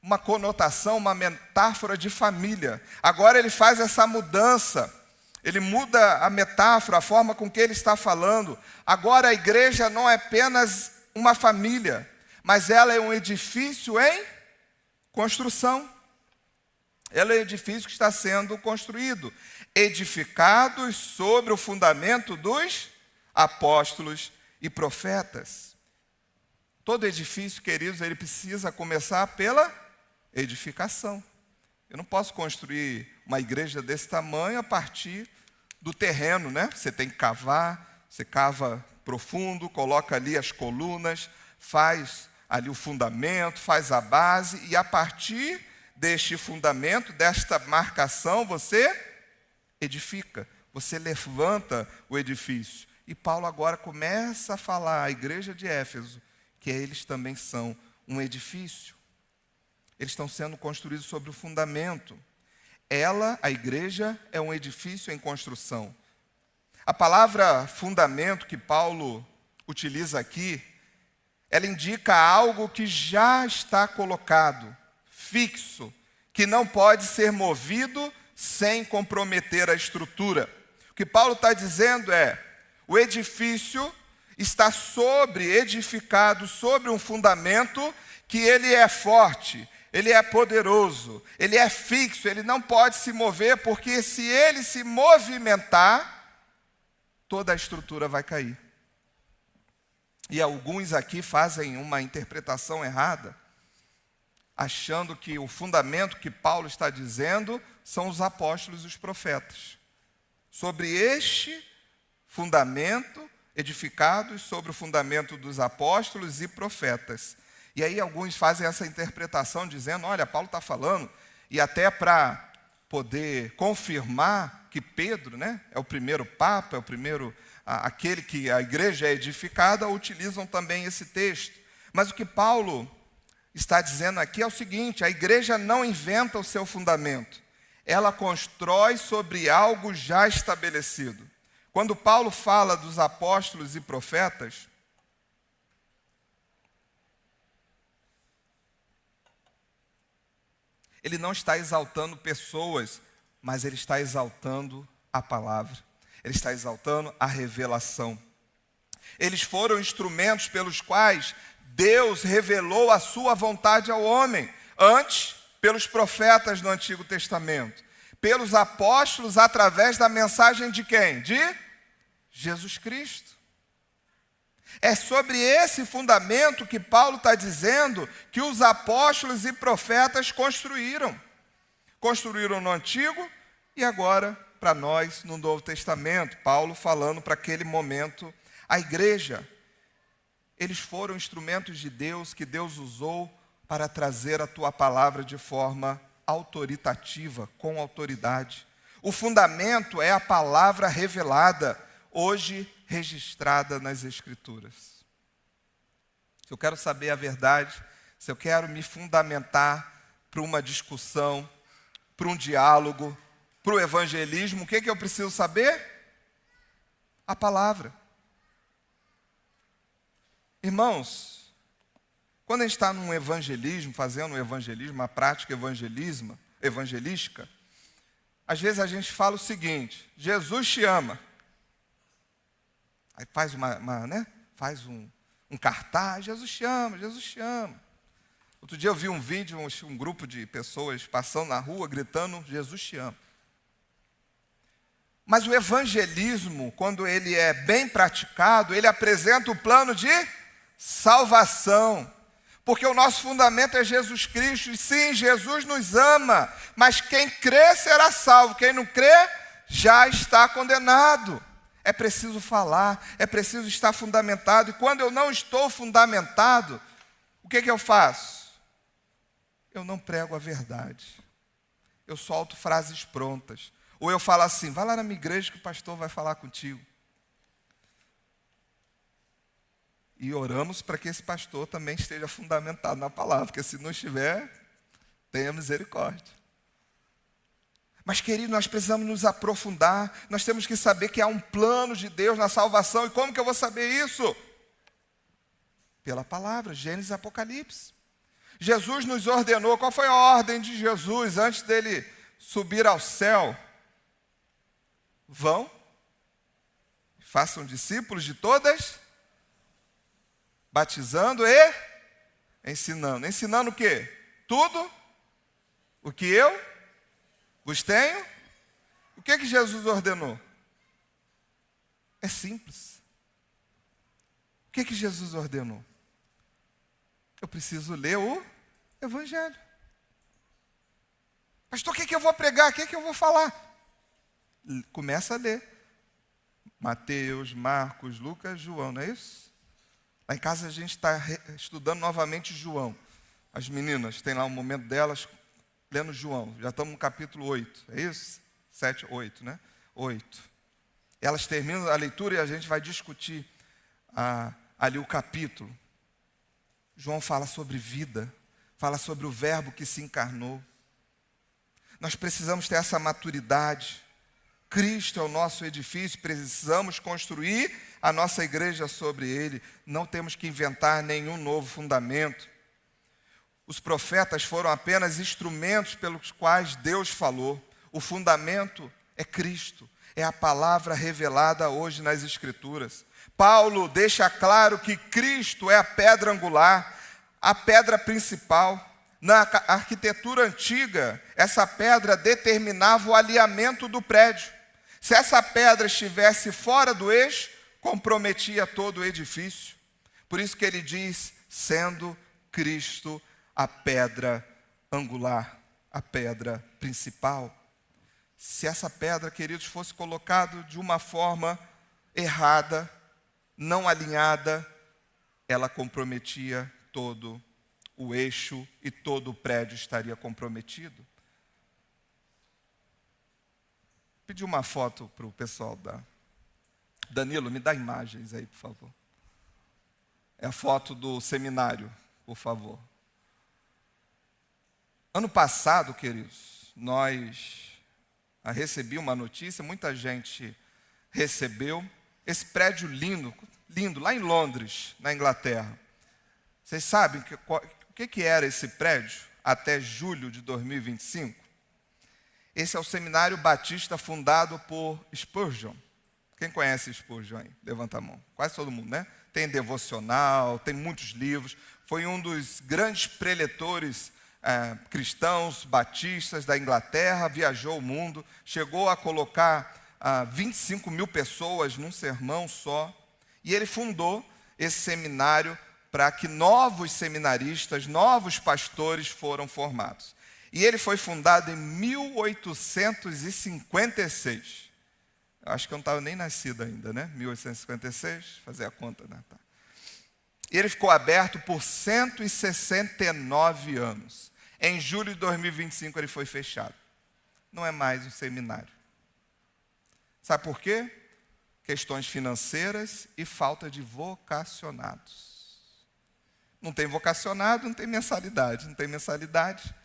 uma conotação, uma metáfora de família. Agora ele faz essa mudança. Ele muda a metáfora, a forma com que ele está falando. Agora a igreja não é apenas uma família, mas ela é um edifício em construção. Ela é um edifício que está sendo construído, edificados sobre o fundamento dos apóstolos e profetas. Todo edifício, queridos, ele precisa começar pela edificação. Eu não posso construir uma igreja desse tamanho a partir do terreno, né? Você tem que cavar, você cava profundo, coloca ali as colunas, faz ali o fundamento, faz a base, e a partir deste fundamento, desta marcação, você edifica, você levanta o edifício. E Paulo agora começa a falar à igreja de Éfeso que eles também são um edifício. Eles estão sendo construídos sobre o fundamento. Ela, a igreja, é um edifício em construção. A palavra fundamento que Paulo utiliza aqui, ela indica algo que já está colocado, fixo, que não pode ser movido sem comprometer a estrutura. O que Paulo está dizendo é, o edifício está edificado sobre um fundamento que ele é forte, ele é poderoso, ele é fixo, ele não pode se mover, porque se ele se movimentar, toda a estrutura vai cair. E alguns aqui fazem uma interpretação errada, achando que o fundamento que Paulo está dizendo são os apóstolos e os profetas. Sobre este fundamento, edificados sobre o fundamento dos apóstolos e profetas. E aí alguns fazem essa interpretação dizendo, olha, Paulo está falando, e até para poder confirmar que Pedro, né, é o primeiro papa, é o primeiro, aquele que a igreja é edificada, utilizam também esse texto. Mas o que Paulo está dizendo aqui é o seguinte, a igreja não inventa o seu fundamento, ela constrói sobre algo já estabelecido. Quando Paulo fala dos apóstolos e profetas, ele não está exaltando pessoas, mas ele está exaltando a palavra. Ele está exaltando a revelação. Eles foram instrumentos pelos quais Deus revelou a sua vontade ao homem. Antes, pelos profetas no Antigo Testamento. Pelos apóstolos, através da mensagem de quem? De Jesus Cristo. É sobre esse fundamento que Paulo está dizendo que os apóstolos e profetas construíram. Construíram no Antigo e agora para nós no Novo Testamento. Paulo falando para aquele momento a igreja. Eles foram instrumentos de Deus que Deus usou para trazer a tua palavra de forma autoritativa, com autoridade. O fundamento é a palavra revelada, hoje registrada nas Escrituras. Se eu quero saber a verdade, se eu quero me fundamentar para uma discussão, para um diálogo, para o evangelismo, o que eu preciso saber? A palavra. Irmãos, quando a gente está num evangelismo, fazendo um evangelismo, uma prática evangelística, às vezes a gente fala o seguinte, Jesus te ama. Aí faz faz um cartaz, Jesus te ama, Jesus te ama. Outro dia eu vi um vídeo, um grupo de pessoas passando na rua, gritando, Jesus te ama. Mas o evangelismo, quando ele é bem praticado, ele apresenta o plano de salvação. Porque o nosso fundamento é Jesus Cristo, e sim, Jesus nos ama, mas quem crê será salvo, quem não crê já está condenado. É preciso falar, é preciso estar fundamentado. E quando eu não estou fundamentado, o que eu faço? Eu não prego a verdade. Eu solto frases prontas. Ou eu falo assim, vai lá na minha igreja que o pastor vai falar contigo. E oramos para que esse pastor também esteja fundamentado na palavra, porque se não estiver, tenha misericórdia. Mas, querido, nós precisamos nos aprofundar, nós temos que saber que há um plano de Deus na salvação. E como que eu vou saber isso? Pela palavra, Gênesis e Apocalipse. Jesus nos ordenou, qual foi a ordem de Jesus antes dele subir ao céu? Vão, façam discípulos de todas, batizando e ensinando. Ensinando o quê? Tudo o que eu vos tenho. O que que Jesus ordenou? É simples. O que que Jesus ordenou? Eu preciso ler o Evangelho. Pastor, o que que eu vou pregar? O que que eu vou falar? Começa a ler. Mateus, Marcos, Lucas, João, não é isso? Lá em casa a gente está estudando novamente João. As meninas têm lá um momento delas lendo João. Já estamos no capítulo 8, é isso? 7, 8, né? 8. Elas terminam a leitura e a gente vai discutir ali o capítulo. João fala sobre vida, fala sobre o verbo que se encarnou. Nós precisamos ter essa maturidade. Cristo é o nosso edifício, precisamos construir a nossa igreja sobre ele. Não temos que inventar nenhum novo fundamento. Os profetas foram apenas instrumentos pelos quais Deus falou. O fundamento é Cristo, é a palavra revelada hoje nas Escrituras. Paulo deixa claro que Cristo é a pedra angular, a pedra principal. Na arquitetura antiga, essa pedra determinava o alinhamento do prédio. Se essa pedra estivesse fora do eixo, comprometia todo o edifício. Por isso que ele diz, sendo Cristo a pedra angular, a pedra principal. Se essa pedra, queridos, fosse colocada de uma forma errada, não alinhada, ela comprometia todo o eixo e todo o prédio estaria comprometido. Pedi uma foto para o pessoal da... Danilo, me dá imagens aí, por favor. É a foto do seminário, por favor. Ano passado, queridos, nós recebi uma notícia, muita gente recebeu. Esse prédio lindo, lindo, lá em Londres, na Inglaterra. Vocês sabem o que era esse prédio até julho de 2025? Esse é o Seminário Batista fundado por Spurgeon. Quem conhece Spurgeon aí? Levanta a mão. Quase todo mundo, né? Tem devocional, tem muitos livros. Foi um dos grandes preletores cristãos, batistas da Inglaterra, viajou o mundo, chegou a colocar 25 mil pessoas num sermão só. E ele fundou esse seminário para que novos seminaristas, novos pastores foram formados. E ele foi fundado em 1856. Eu acho que eu não estava nem nascido ainda, né? 1856, fazer a conta, né? Tá. E ele ficou aberto por 169 anos. Em julho de 2025 ele foi fechado. Não é mais um seminário. Sabe por quê? Questões financeiras e falta de vocacionados. Não tem vocacionado, não tem mensalidade. Não tem mensalidade,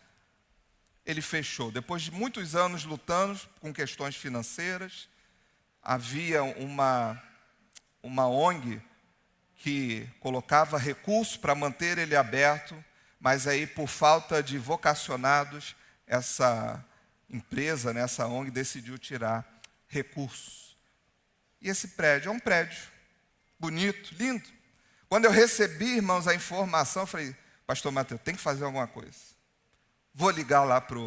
ele fechou. Depois de muitos anos lutando com questões financeiras, havia uma ONG que colocava recursos para manter ele aberto, mas aí por falta de vocacionados, essa empresa, né, essa ONG decidiu tirar recursos. E esse prédio é um prédio bonito, lindo. Quando eu recebi, irmãos, a informação, eu falei, pastor Mateus, tem que fazer alguma coisa. Vou ligar lá para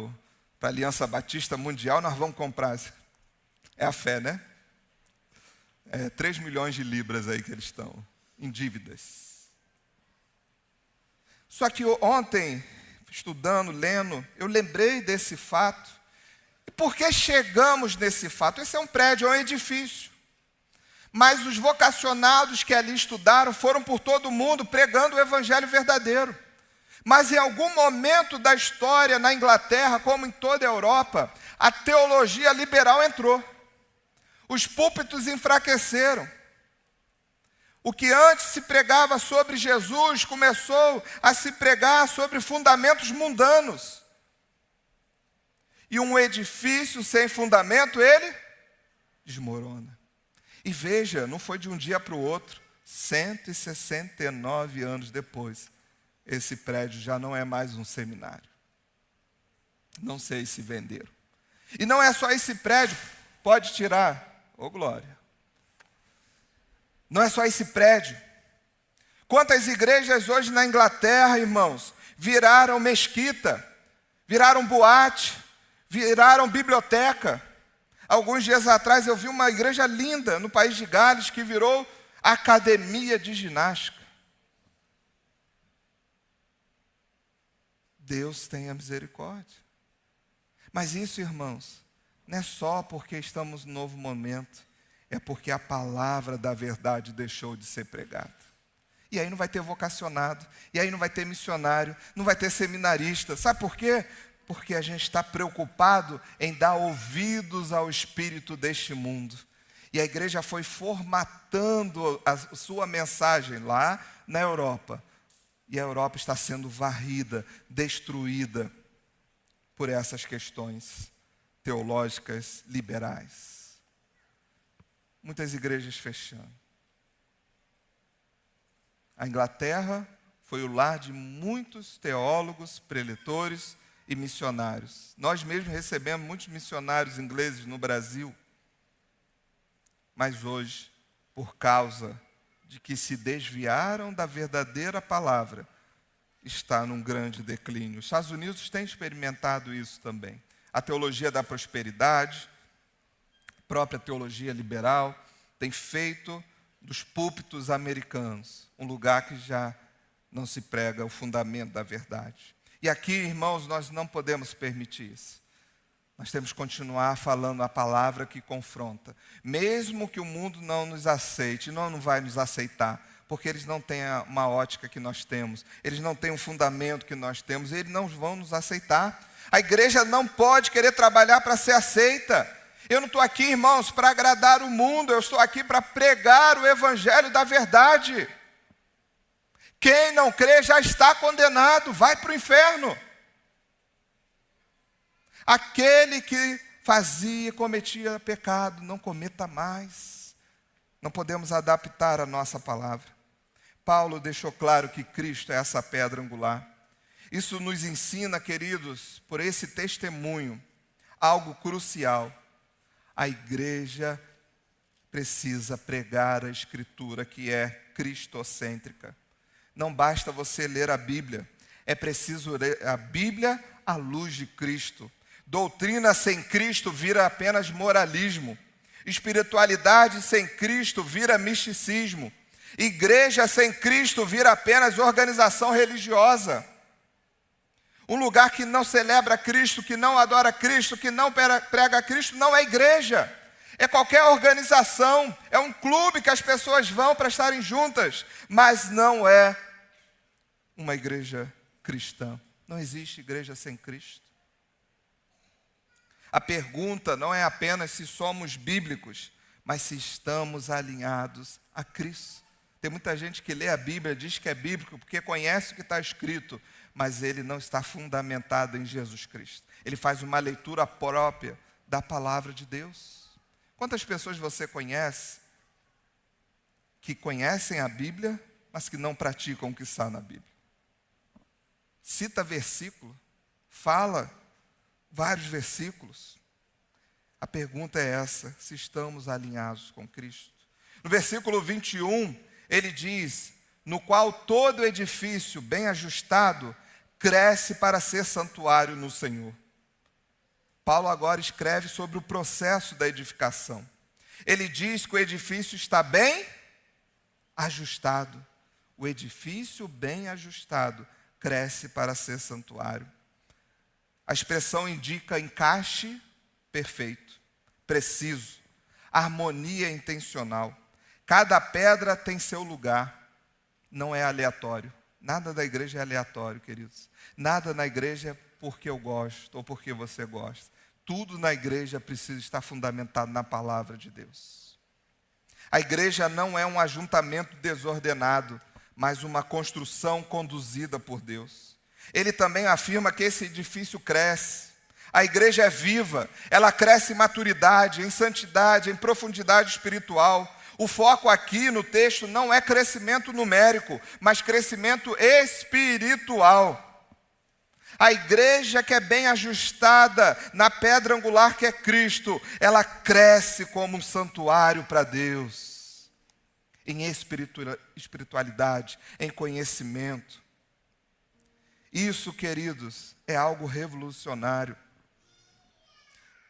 a Aliança Batista Mundial, nós vamos comprar. É a fé, né? 3 milhões de libras aí que eles estão em dívidas. Só que ontem, estudando, lendo, eu lembrei desse fato. E por que chegamos nesse fato? Esse é um prédio, é um edifício. Mas os vocacionados que ali estudaram foram por todo mundo pregando o evangelho verdadeiro. Mas em algum momento da história, na Inglaterra, como em toda a Europa, a teologia liberal entrou. Os púlpitos enfraqueceram. O que antes se pregava sobre Jesus começou a se pregar sobre fundamentos mundanos. E um edifício sem fundamento, ele desmorona. E veja, não foi de um dia para o outro, 169 anos depois, esse prédio já não é mais um seminário. Não sei se venderam. E não é só esse prédio. pode tirar. Ô, glória. Não é só esse prédio. Quantas igrejas hoje na Inglaterra, irmãos, viraram mesquita, viraram boate, viraram biblioteca. Alguns dias atrás eu vi uma igreja linda no país de Gales que virou academia de ginástica. Deus tenha misericórdia. Mas isso, irmãos, não é só porque estamos num novo momento, é porque a palavra da verdade deixou de ser pregada. E aí não vai ter vocacionado, e aí não vai ter missionário, não vai ter seminarista. Sabe por quê? Porque a gente está preocupado em dar ouvidos ao espírito deste mundo. E a igreja foi formatando a sua mensagem lá na Europa. E a Europa está sendo varrida, destruída por essas questões teológicas liberais. Muitas igrejas fechando. A Inglaterra foi o lar de muitos teólogos, preletores e missionários. Nós mesmos recebemos muitos missionários ingleses no Brasil. Mas hoje, por causa de que se desviaram da verdadeira palavra, está num grande declínio. Os Estados Unidos têm experimentado isso também. A teologia da prosperidade, a própria teologia liberal, tem feito dos púlpitos americanos um lugar que já não se prega o fundamento da verdade. E aqui, irmãos, nós não podemos permitir isso. Nós temos que continuar falando a palavra que confronta. Mesmo que o mundo não nos aceite, não vai nos aceitar, porque eles não têm uma ótica que nós temos, eles não têm um fundamento que nós temos, eles não vão nos aceitar. A igreja não pode querer trabalhar para ser aceita. Eu não estou aqui, irmãos, para agradar o mundo, eu estou aqui para pregar o evangelho da verdade. Quem não crê já está condenado, vai para o inferno. Aquele que cometia pecado, não cometa mais. Não podemos adaptar a nossa palavra. Paulo deixou claro que Cristo é essa pedra angular. Isso nos ensina, queridos, por esse testemunho, algo crucial. A igreja precisa pregar a Escritura, que é cristocêntrica. Não basta você ler a Bíblia, é preciso ler a Bíblia à luz de Cristo. Doutrina sem Cristo vira apenas moralismo. Espiritualidade sem Cristo vira misticismo. Igreja sem Cristo vira apenas organização religiosa. Um lugar que não celebra Cristo, que não adora Cristo, que não prega Cristo, não é igreja. É qualquer organização, é um clube que as pessoas vão para estarem juntas, mas não é uma igreja cristã. Não existe igreja sem Cristo. A pergunta não é apenas se somos bíblicos, mas se estamos alinhados a Cristo. Tem muita gente que lê a Bíblia, diz que é bíblico, porque conhece o que está escrito, mas ele não está fundamentado em Jesus Cristo. Ele faz uma leitura própria da palavra de Deus. Quantas pessoas você conhece que conhecem a Bíblia, mas que não praticam o que está na Bíblia? Cita versículo, fala vários versículos. A pergunta é essa, se estamos alinhados com Cristo. No versículo 21, ele diz, no qual todo edifício bem ajustado cresce para ser santuário no Senhor. Paulo agora escreve sobre o processo da edificação. Ele diz que o edifício está bem ajustado. O edifício bem ajustado cresce para ser santuário. A expressão indica encaixe perfeito, preciso, harmonia intencional. Cada pedra tem seu lugar, não é aleatório. Nada da igreja é aleatório, queridos. Nada na igreja é porque eu gosto ou porque você gosta. Tudo na igreja precisa estar fundamentado na palavra de Deus. A igreja não é um ajuntamento desordenado, mas uma construção conduzida por Deus. Ele também afirma que esse edifício cresce. A igreja é viva, ela cresce em maturidade, em santidade, em profundidade espiritual. O foco aqui no texto não é crescimento numérico, mas crescimento espiritual. A igreja que é bem ajustada na pedra angular que é Cristo, ela cresce como um santuário para Deus, em espiritualidade, em conhecimento. Isso, queridos, é algo revolucionário.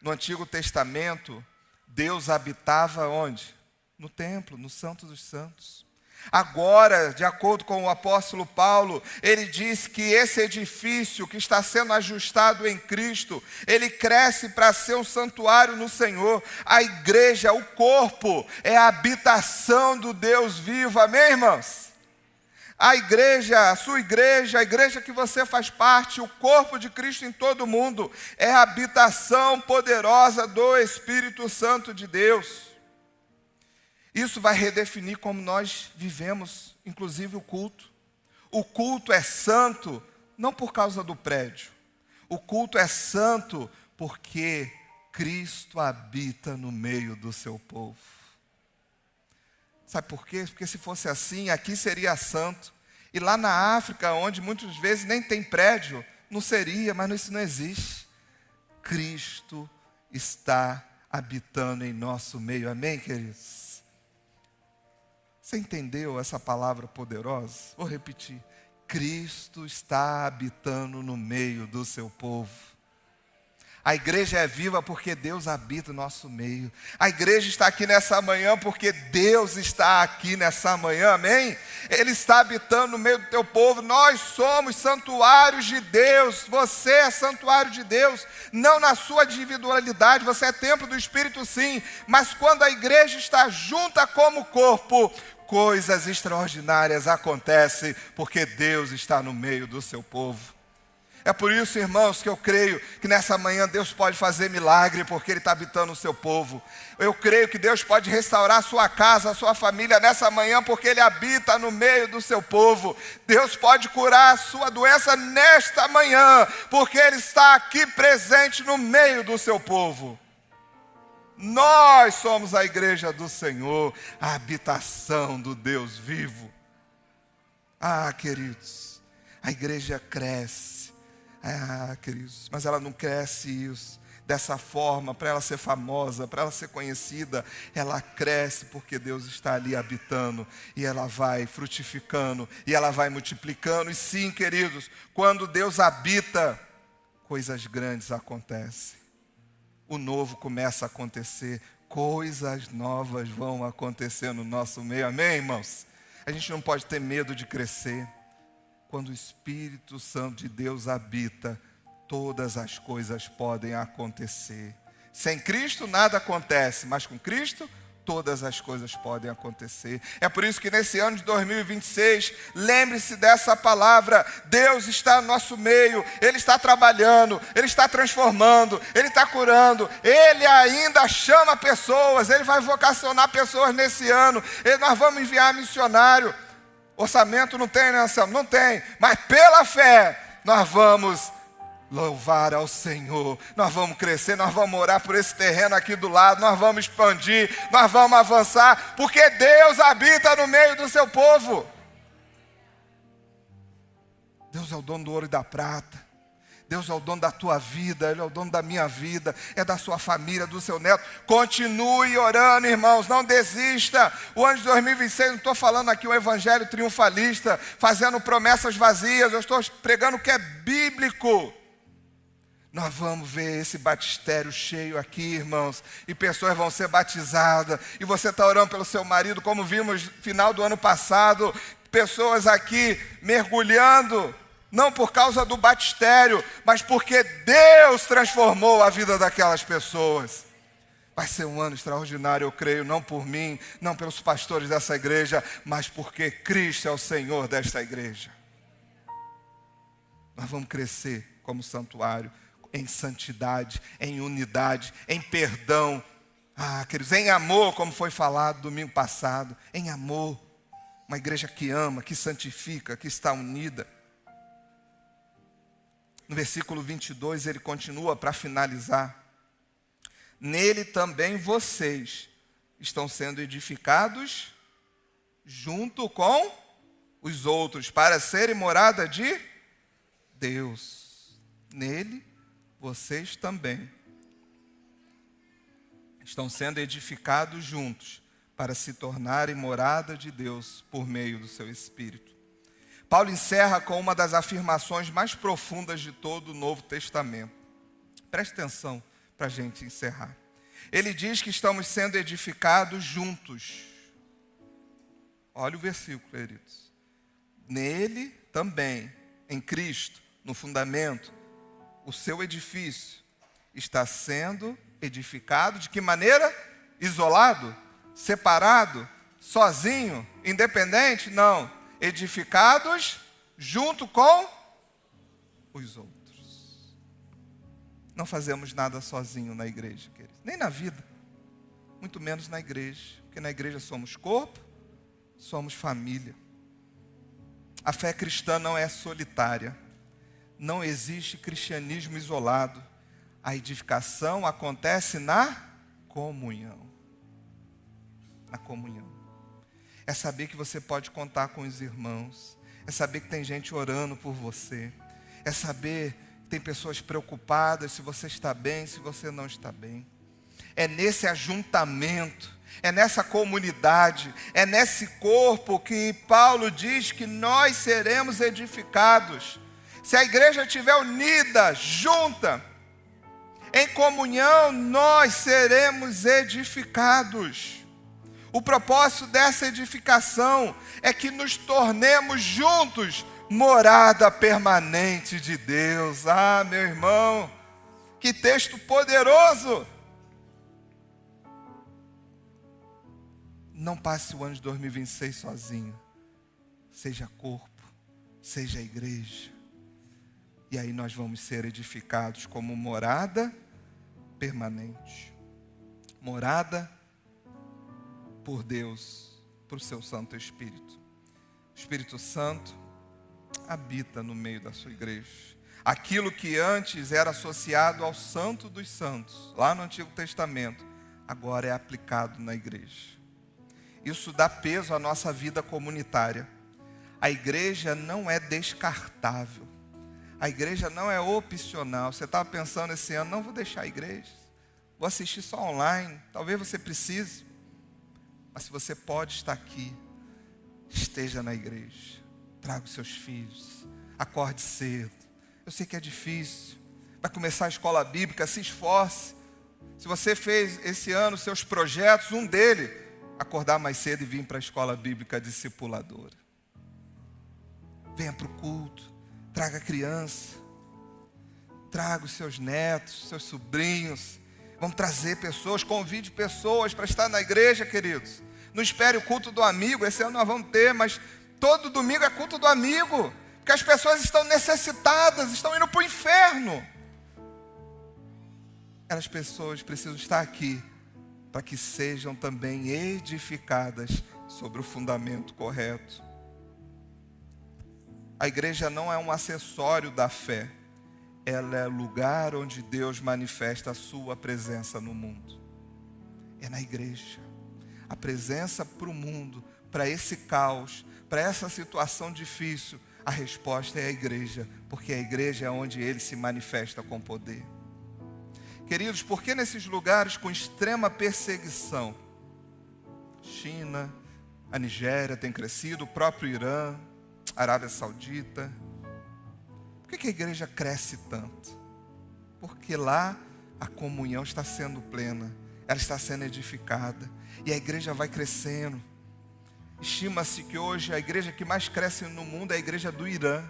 No Antigo Testamento, Deus habitava onde? No templo, no Santo dos Santos. Agora, de acordo com o apóstolo Paulo, ele diz que esse edifício que está sendo ajustado em Cristo, ele cresce para ser um santuário no Senhor. A igreja, o corpo, é a habitação do Deus vivo, amém, irmãos? A igreja, a sua igreja, a igreja que você faz parte, o corpo de Cristo em todo o mundo, é a habitação poderosa do Espírito Santo de Deus. Isso vai redefinir como nós vivemos, inclusive o culto. O culto é santo, não por causa do prédio. O culto é santo porque Cristo habita no meio do seu povo. Sabe por quê? Porque se fosse assim, aqui seria santo. E lá na África, onde muitas vezes nem tem prédio, não seria, mas isso não existe. Cristo está habitando em nosso meio. Amém, queridos? Você entendeu essa palavra poderosa? Vou repetir. Cristo está habitando no meio do seu povo. A igreja é viva porque Deus habita no nosso meio. A igreja está aqui nessa manhã porque Deus está aqui nessa manhã, amém? Ele está habitando no meio do teu povo. Nós somos santuários de Deus. Você é santuário de Deus, não na sua individualidade. Você é templo do Espírito, sim. Mas quando a igreja está junta como corpo, coisas extraordinárias acontecem porque Deus está no meio do seu povo. É por isso, irmãos, que eu creio que nessa manhã Deus pode fazer milagre, porque Ele está habitando o seu povo. Eu creio que Deus pode restaurar a sua casa, a sua família nessa manhã, porque Ele habita no meio do seu povo. Deus pode curar a sua doença nesta manhã, porque Ele está aqui presente no meio do seu povo. Nós somos a igreja do Senhor, a habitação do Deus vivo. Ah, queridos, a igreja cresce. Ah, queridos, mas ela não cresce isso dessa forma, para ela ser famosa, para ela ser conhecida. Ela cresce porque Deus está ali habitando, e ela vai frutificando, e ela vai multiplicando. E sim, queridos, quando Deus habita, coisas grandes acontecem. O novo começa a acontecer, coisas novas vão acontecer no nosso meio, amém, irmãos? A gente não pode ter medo de crescer. Quando o Espírito Santo de Deus habita, todas as coisas podem acontecer. Sem Cristo nada acontece, mas com Cristo todas as coisas podem acontecer. É por isso que nesse ano de 2026, lembre-se dessa palavra: Deus está no nosso meio, Ele está trabalhando, Ele está transformando, Ele está curando, Ele ainda chama pessoas, Ele vai vocacionar pessoas nesse ano, nós vamos enviar missionário. Orçamento não tem, né, Anselmo? Não tem, mas pela fé nós vamos louvar ao Senhor, nós vamos crescer, nós vamos orar por esse terreno aqui do lado, nós vamos expandir, nós vamos avançar, porque Deus habita no meio do seu povo. Deus é o dono do ouro e da prata. Deus é o dono da tua vida, Ele é o dono da minha vida, é da sua família, do seu neto. Continue orando, irmãos, não desista. O ano de 2026, não estou falando aqui um evangelho triunfalista, fazendo promessas vazias, eu estou pregando o que é bíblico. Nós vamos ver esse batistério cheio aqui, irmãos, e pessoas vão ser batizadas, e você está orando pelo seu marido, como vimos no final do ano passado, pessoas aqui mergulhando, não por causa do batistério, mas porque Deus transformou a vida daquelas pessoas. Vai ser um ano extraordinário, eu creio, não por mim, não pelos pastores dessa igreja, mas porque Cristo é o Senhor desta igreja. Nós vamos crescer como santuário, em santidade, em unidade, em perdão. Ah, queridos, em amor, como foi falado domingo passado, em amor. Uma igreja que ama, que santifica, que está unida. No versículo 22, ele continua para finalizar. Nele também vocês estão sendo edificados junto com os outros, para serem morada de Deus. Nele, vocês também estão sendo edificados juntos para se tornarem morada de Deus por meio do seu Espírito. Paulo encerra com uma das afirmações mais profundas de todo o Novo Testamento. Preste atenção para a gente encerrar. Ele diz que estamos sendo edificados juntos. Olha o versículo, queridos. Nele também, em Cristo, no fundamento, o seu edifício está sendo edificado. De que maneira? Isolado? Separado? Sozinho? Independente? Não. Edificados junto com os outros. Não fazemos nada sozinho na igreja, queridos. Nem na vida. Muito menos na igreja. Porque na igreja somos corpo, somos família. A fé cristã não é solitária. Não existe cristianismo isolado. A edificação acontece na comunhão. Na comunhão. É saber que você pode contar com os irmãos. É saber que tem gente orando por você. É saber que tem pessoas preocupadas se você está bem, se você não está bem. É nesse ajuntamento, é nessa comunidade, é nesse corpo que Paulo diz que nós seremos edificados. Se a igreja estiver unida, junta, em comunhão, nós seremos edificados. O propósito dessa edificação é que nos tornemos juntos morada permanente de Deus. Ah, meu irmão, que texto poderoso! Não passe o ano de 2026 sozinho. Seja corpo, seja igreja. E aí nós vamos ser edificados como morada permanente. Morada por Deus, por seu Santo Espírito. O Espírito Santo habita no meio da sua igreja. Aquilo que antes era associado ao Santo dos Santos, lá no Antigo Testamento, agora é aplicado na igreja. Isso dá peso à nossa vida comunitária. A igreja não é descartável. A igreja não é opcional. Você estava pensando esse ano, não vou deixar a igreja. Vou assistir só online. Talvez você precise. Mas se você pode estar aqui, esteja na igreja. Traga os seus filhos. Acorde cedo. Eu sei que é difícil. Vai começar a escola bíblica, se esforce. Se você fez esse ano seus projetos, um deles, acordar mais cedo e vir para a escola bíblica discipuladora. Venha para o culto, traga a criança, traga os seus netos, seus sobrinhos. Vamos trazer pessoas, convide pessoas para estar na igreja, queridos. Não espere o culto do amigo, esse ano nós vamos ter, mas todo domingo é culto do amigo. Porque as pessoas estão necessitadas, estão indo para o inferno. As pessoas precisam estar aqui para que sejam também edificadas sobre o fundamento correto. A igreja não é um acessório da fé. Ela é o lugar onde Deus manifesta a sua presença no mundo. É na igreja. A presença para o mundo, para esse caos, para essa situação difícil, a resposta é a igreja, porque a igreja é onde Ele se manifesta com poder. Queridos, por que nesses lugares com extrema perseguição? China, a Nigéria tem crescido, o próprio Irã, a Arábia Saudita. Por que a igreja cresce tanto? Porque lá a comunhão está sendo plena, ela está sendo edificada, e a igreja vai crescendo. Estima-se que hoje a igreja que mais cresce no mundo é a igreja do Irã.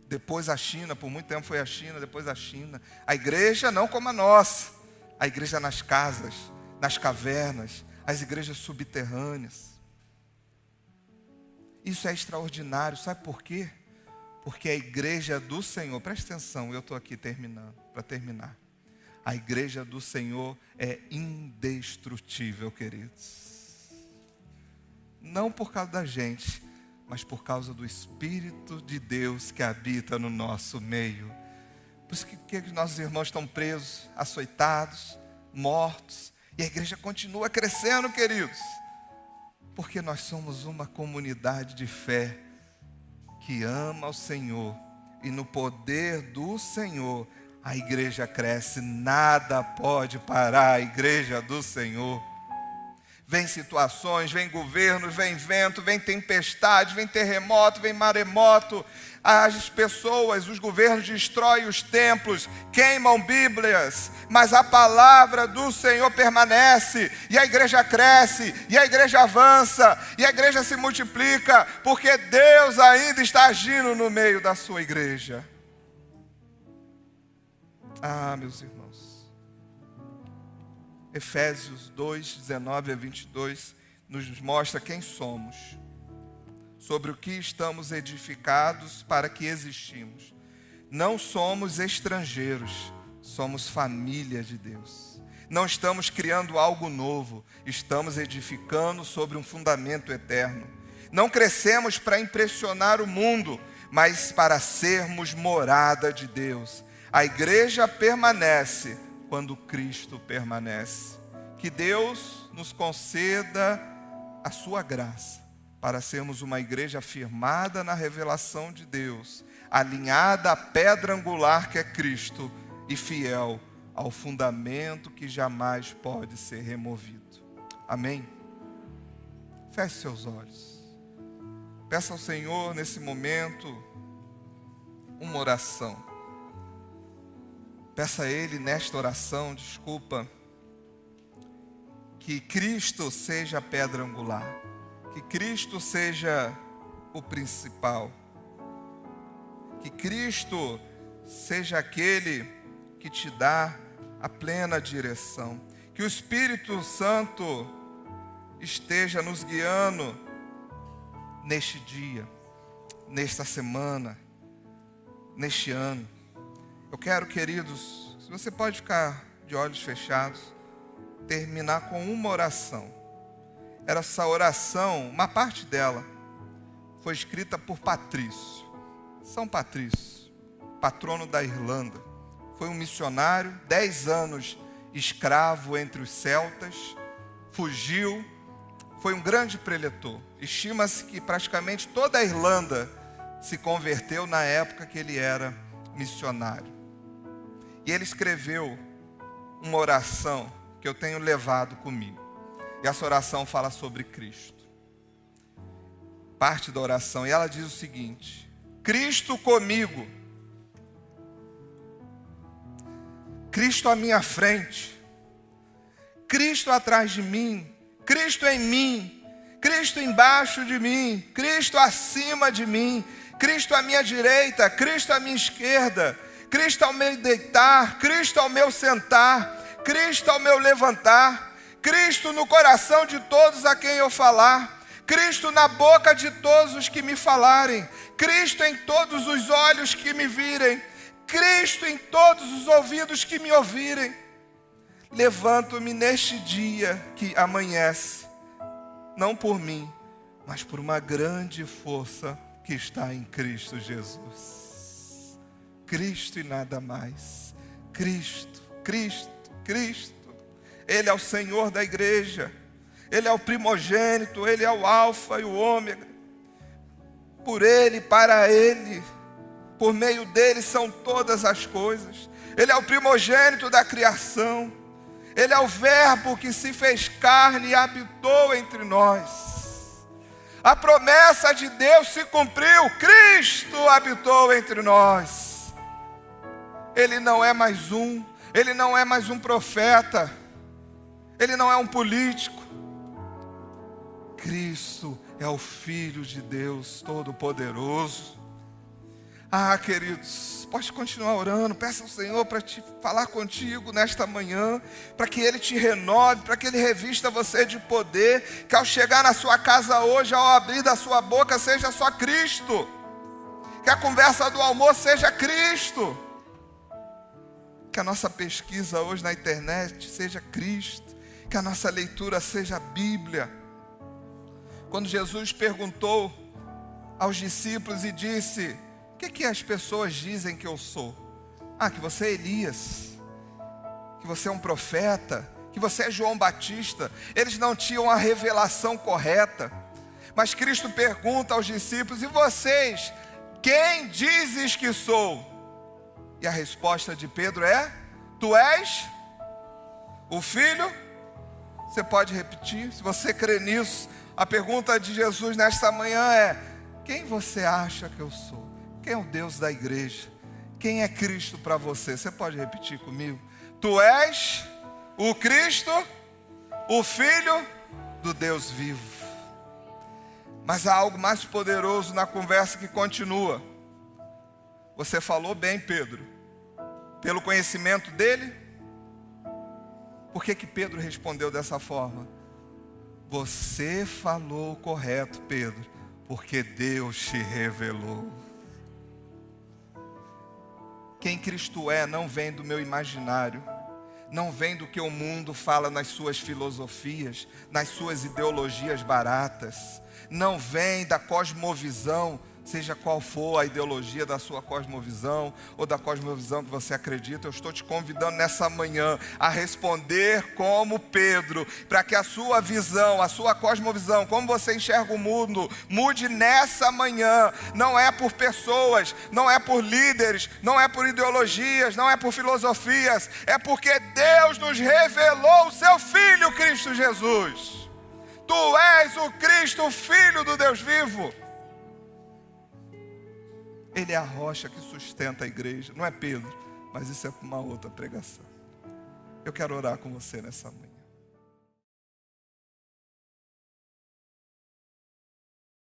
Depois a China, por muito tempo foi a China, depois a China. A igreja não como a nossa. A igreja nas casas, nas cavernas, as igrejas subterrâneas. Isso é extraordinário, sabe por quê? Porque a igreja do Senhor, preste atenção, eu estou aqui para terminar. A igreja do Senhor é indestrutível, queridos. Não por causa da gente, mas por causa do Espírito de Deus que habita no nosso meio. Por isso que nossos irmãos estão presos, açoitados, mortos, e a igreja continua crescendo, queridos. Porque nós somos uma comunidade de fé que ama ao Senhor, e no poder do Senhor, a igreja cresce. Nada pode parar a igreja do Senhor. Vem situações, vem governos, vem vento, vem tempestade, vem terremoto, vem maremoto. As pessoas, os governos destroem os templos, queimam Bíblias, mas a palavra do Senhor permanece, e a igreja cresce, e a igreja avança, e a igreja se multiplica, porque Deus ainda está agindo no meio da sua igreja. Ah, meus irmãos. Efésios 2, 19 a 22, nos mostra quem somos, sobre o que estamos edificados, para que existimos. Não somos estrangeiros, somos família de Deus. Não estamos criando algo novo, estamos edificando sobre um fundamento eterno. Não crescemos para impressionar o mundo, mas para sermos morada de Deus. A igreja permanece quando Cristo permanece. Que Deus nos conceda a sua graça para sermos uma igreja firmada na revelação de Deus, alinhada à pedra angular que é Cristo e fiel ao fundamento que jamais pode ser removido. Amém? Feche seus olhos. Peça ao Senhor nesse momento uma oração. Peça a Ele nesta oração, que Cristo seja a pedra angular, que Cristo seja o principal, que Cristo seja aquele que te dá a plena direção, que o Espírito Santo esteja nos guiando neste dia, nesta semana, neste ano. Eu quero, queridos, se você pode ficar de olhos fechados, terminar com uma oração. Essa oração, uma parte dela, foi escrita por Patrício. São Patrício, patrono da Irlanda. Foi um missionário, 10 anos escravo entre os celtas, fugiu, foi um grande preletor. Estima-se que praticamente toda a Irlanda se converteu na época que ele era missionário. E ele escreveu uma oração que eu tenho levado comigo. E essa oração fala sobre Cristo. Parte da oração, e ela diz o seguinte: Cristo comigo, Cristo à minha frente, Cristo atrás de mim, Cristo em mim, Cristo embaixo de mim, Cristo acima de mim, Cristo à minha direita, Cristo à minha esquerda, Cristo ao meu deitar, Cristo ao meu sentar, Cristo ao meu levantar, Cristo no coração de todos a quem eu falar, Cristo na boca de todos os que me falarem, Cristo em todos os olhos que me virem, Cristo em todos os ouvidos que me ouvirem. Levanto-me neste dia que amanhece, não por mim, mas por uma grande força que está em Cristo Jesus. Cristo e nada mais. Cristo, Cristo, Cristo. Ele é o Senhor da igreja. Ele é o primogênito, Ele é o alfa e o ômega. Por Ele, para Ele, por meio dEle são todas as coisas. Ele é o primogênito da criação. Ele é o verbo que se fez carne e habitou entre nós. A promessa de Deus se cumpriu. Cristo habitou entre nós. Ele não é mais Ele não é mais um profeta. Ele não é um político. Cristo é o Filho de Deus Todo-Poderoso. Ah, queridos, pode continuar orando. Peça ao Senhor para te falar contigo nesta manhã, para que Ele te renove, para que Ele revista você de poder, que ao chegar na sua casa hoje, ao abrir da sua boca, seja só Cristo. Que a conversa do almoço seja Cristo. Que a nossa pesquisa hoje na internet seja Cristo. Que a nossa leitura seja a Bíblia. Quando Jesus perguntou aos discípulos e disse: o que as pessoas dizem que eu sou? Ah, que você é Elias, que você é um profeta, que você é João Batista. Eles não tinham a revelação correta. Mas Cristo pergunta aos discípulos: e vocês? quem dizes que sou? E a resposta de Pedro é: tu és o Filho? Você pode repetir? Se você crê nisso, a pergunta de Jesus nesta manhã é: quem você acha que eu sou? Quem é o Deus da igreja? Quem é Cristo para você? Você pode repetir comigo? Tu és o Cristo, o Filho do Deus vivo. Mas há algo mais poderoso na conversa que continua. Você falou bem, Pedro, pelo conhecimento dele. Por que Pedro respondeu dessa forma? Você falou correto, Pedro, porque Deus te revelou. Quem Cristo é não vem do meu imaginário, não vem do que o mundo fala nas suas filosofias, nas suas ideologias baratas, não vem da cosmovisão, seja qual for a ideologia da sua cosmovisão ou da cosmovisão que você acredita. Eu estou te convidando nessa manhã a responder como Pedro, para que a sua visão, a sua cosmovisão, como você enxerga o mundo, mude nessa manhã. Não é por pessoas, não é por líderes, não é por ideologias, não é por filosofias, é porque Deus nos revelou o seu Filho, Cristo Jesus. Tu és o Cristo, Filho do Deus vivo. Ele é a rocha que sustenta a igreja. Não é Pedro, mas isso é para uma outra pregação. Eu quero orar com você nessa manhã.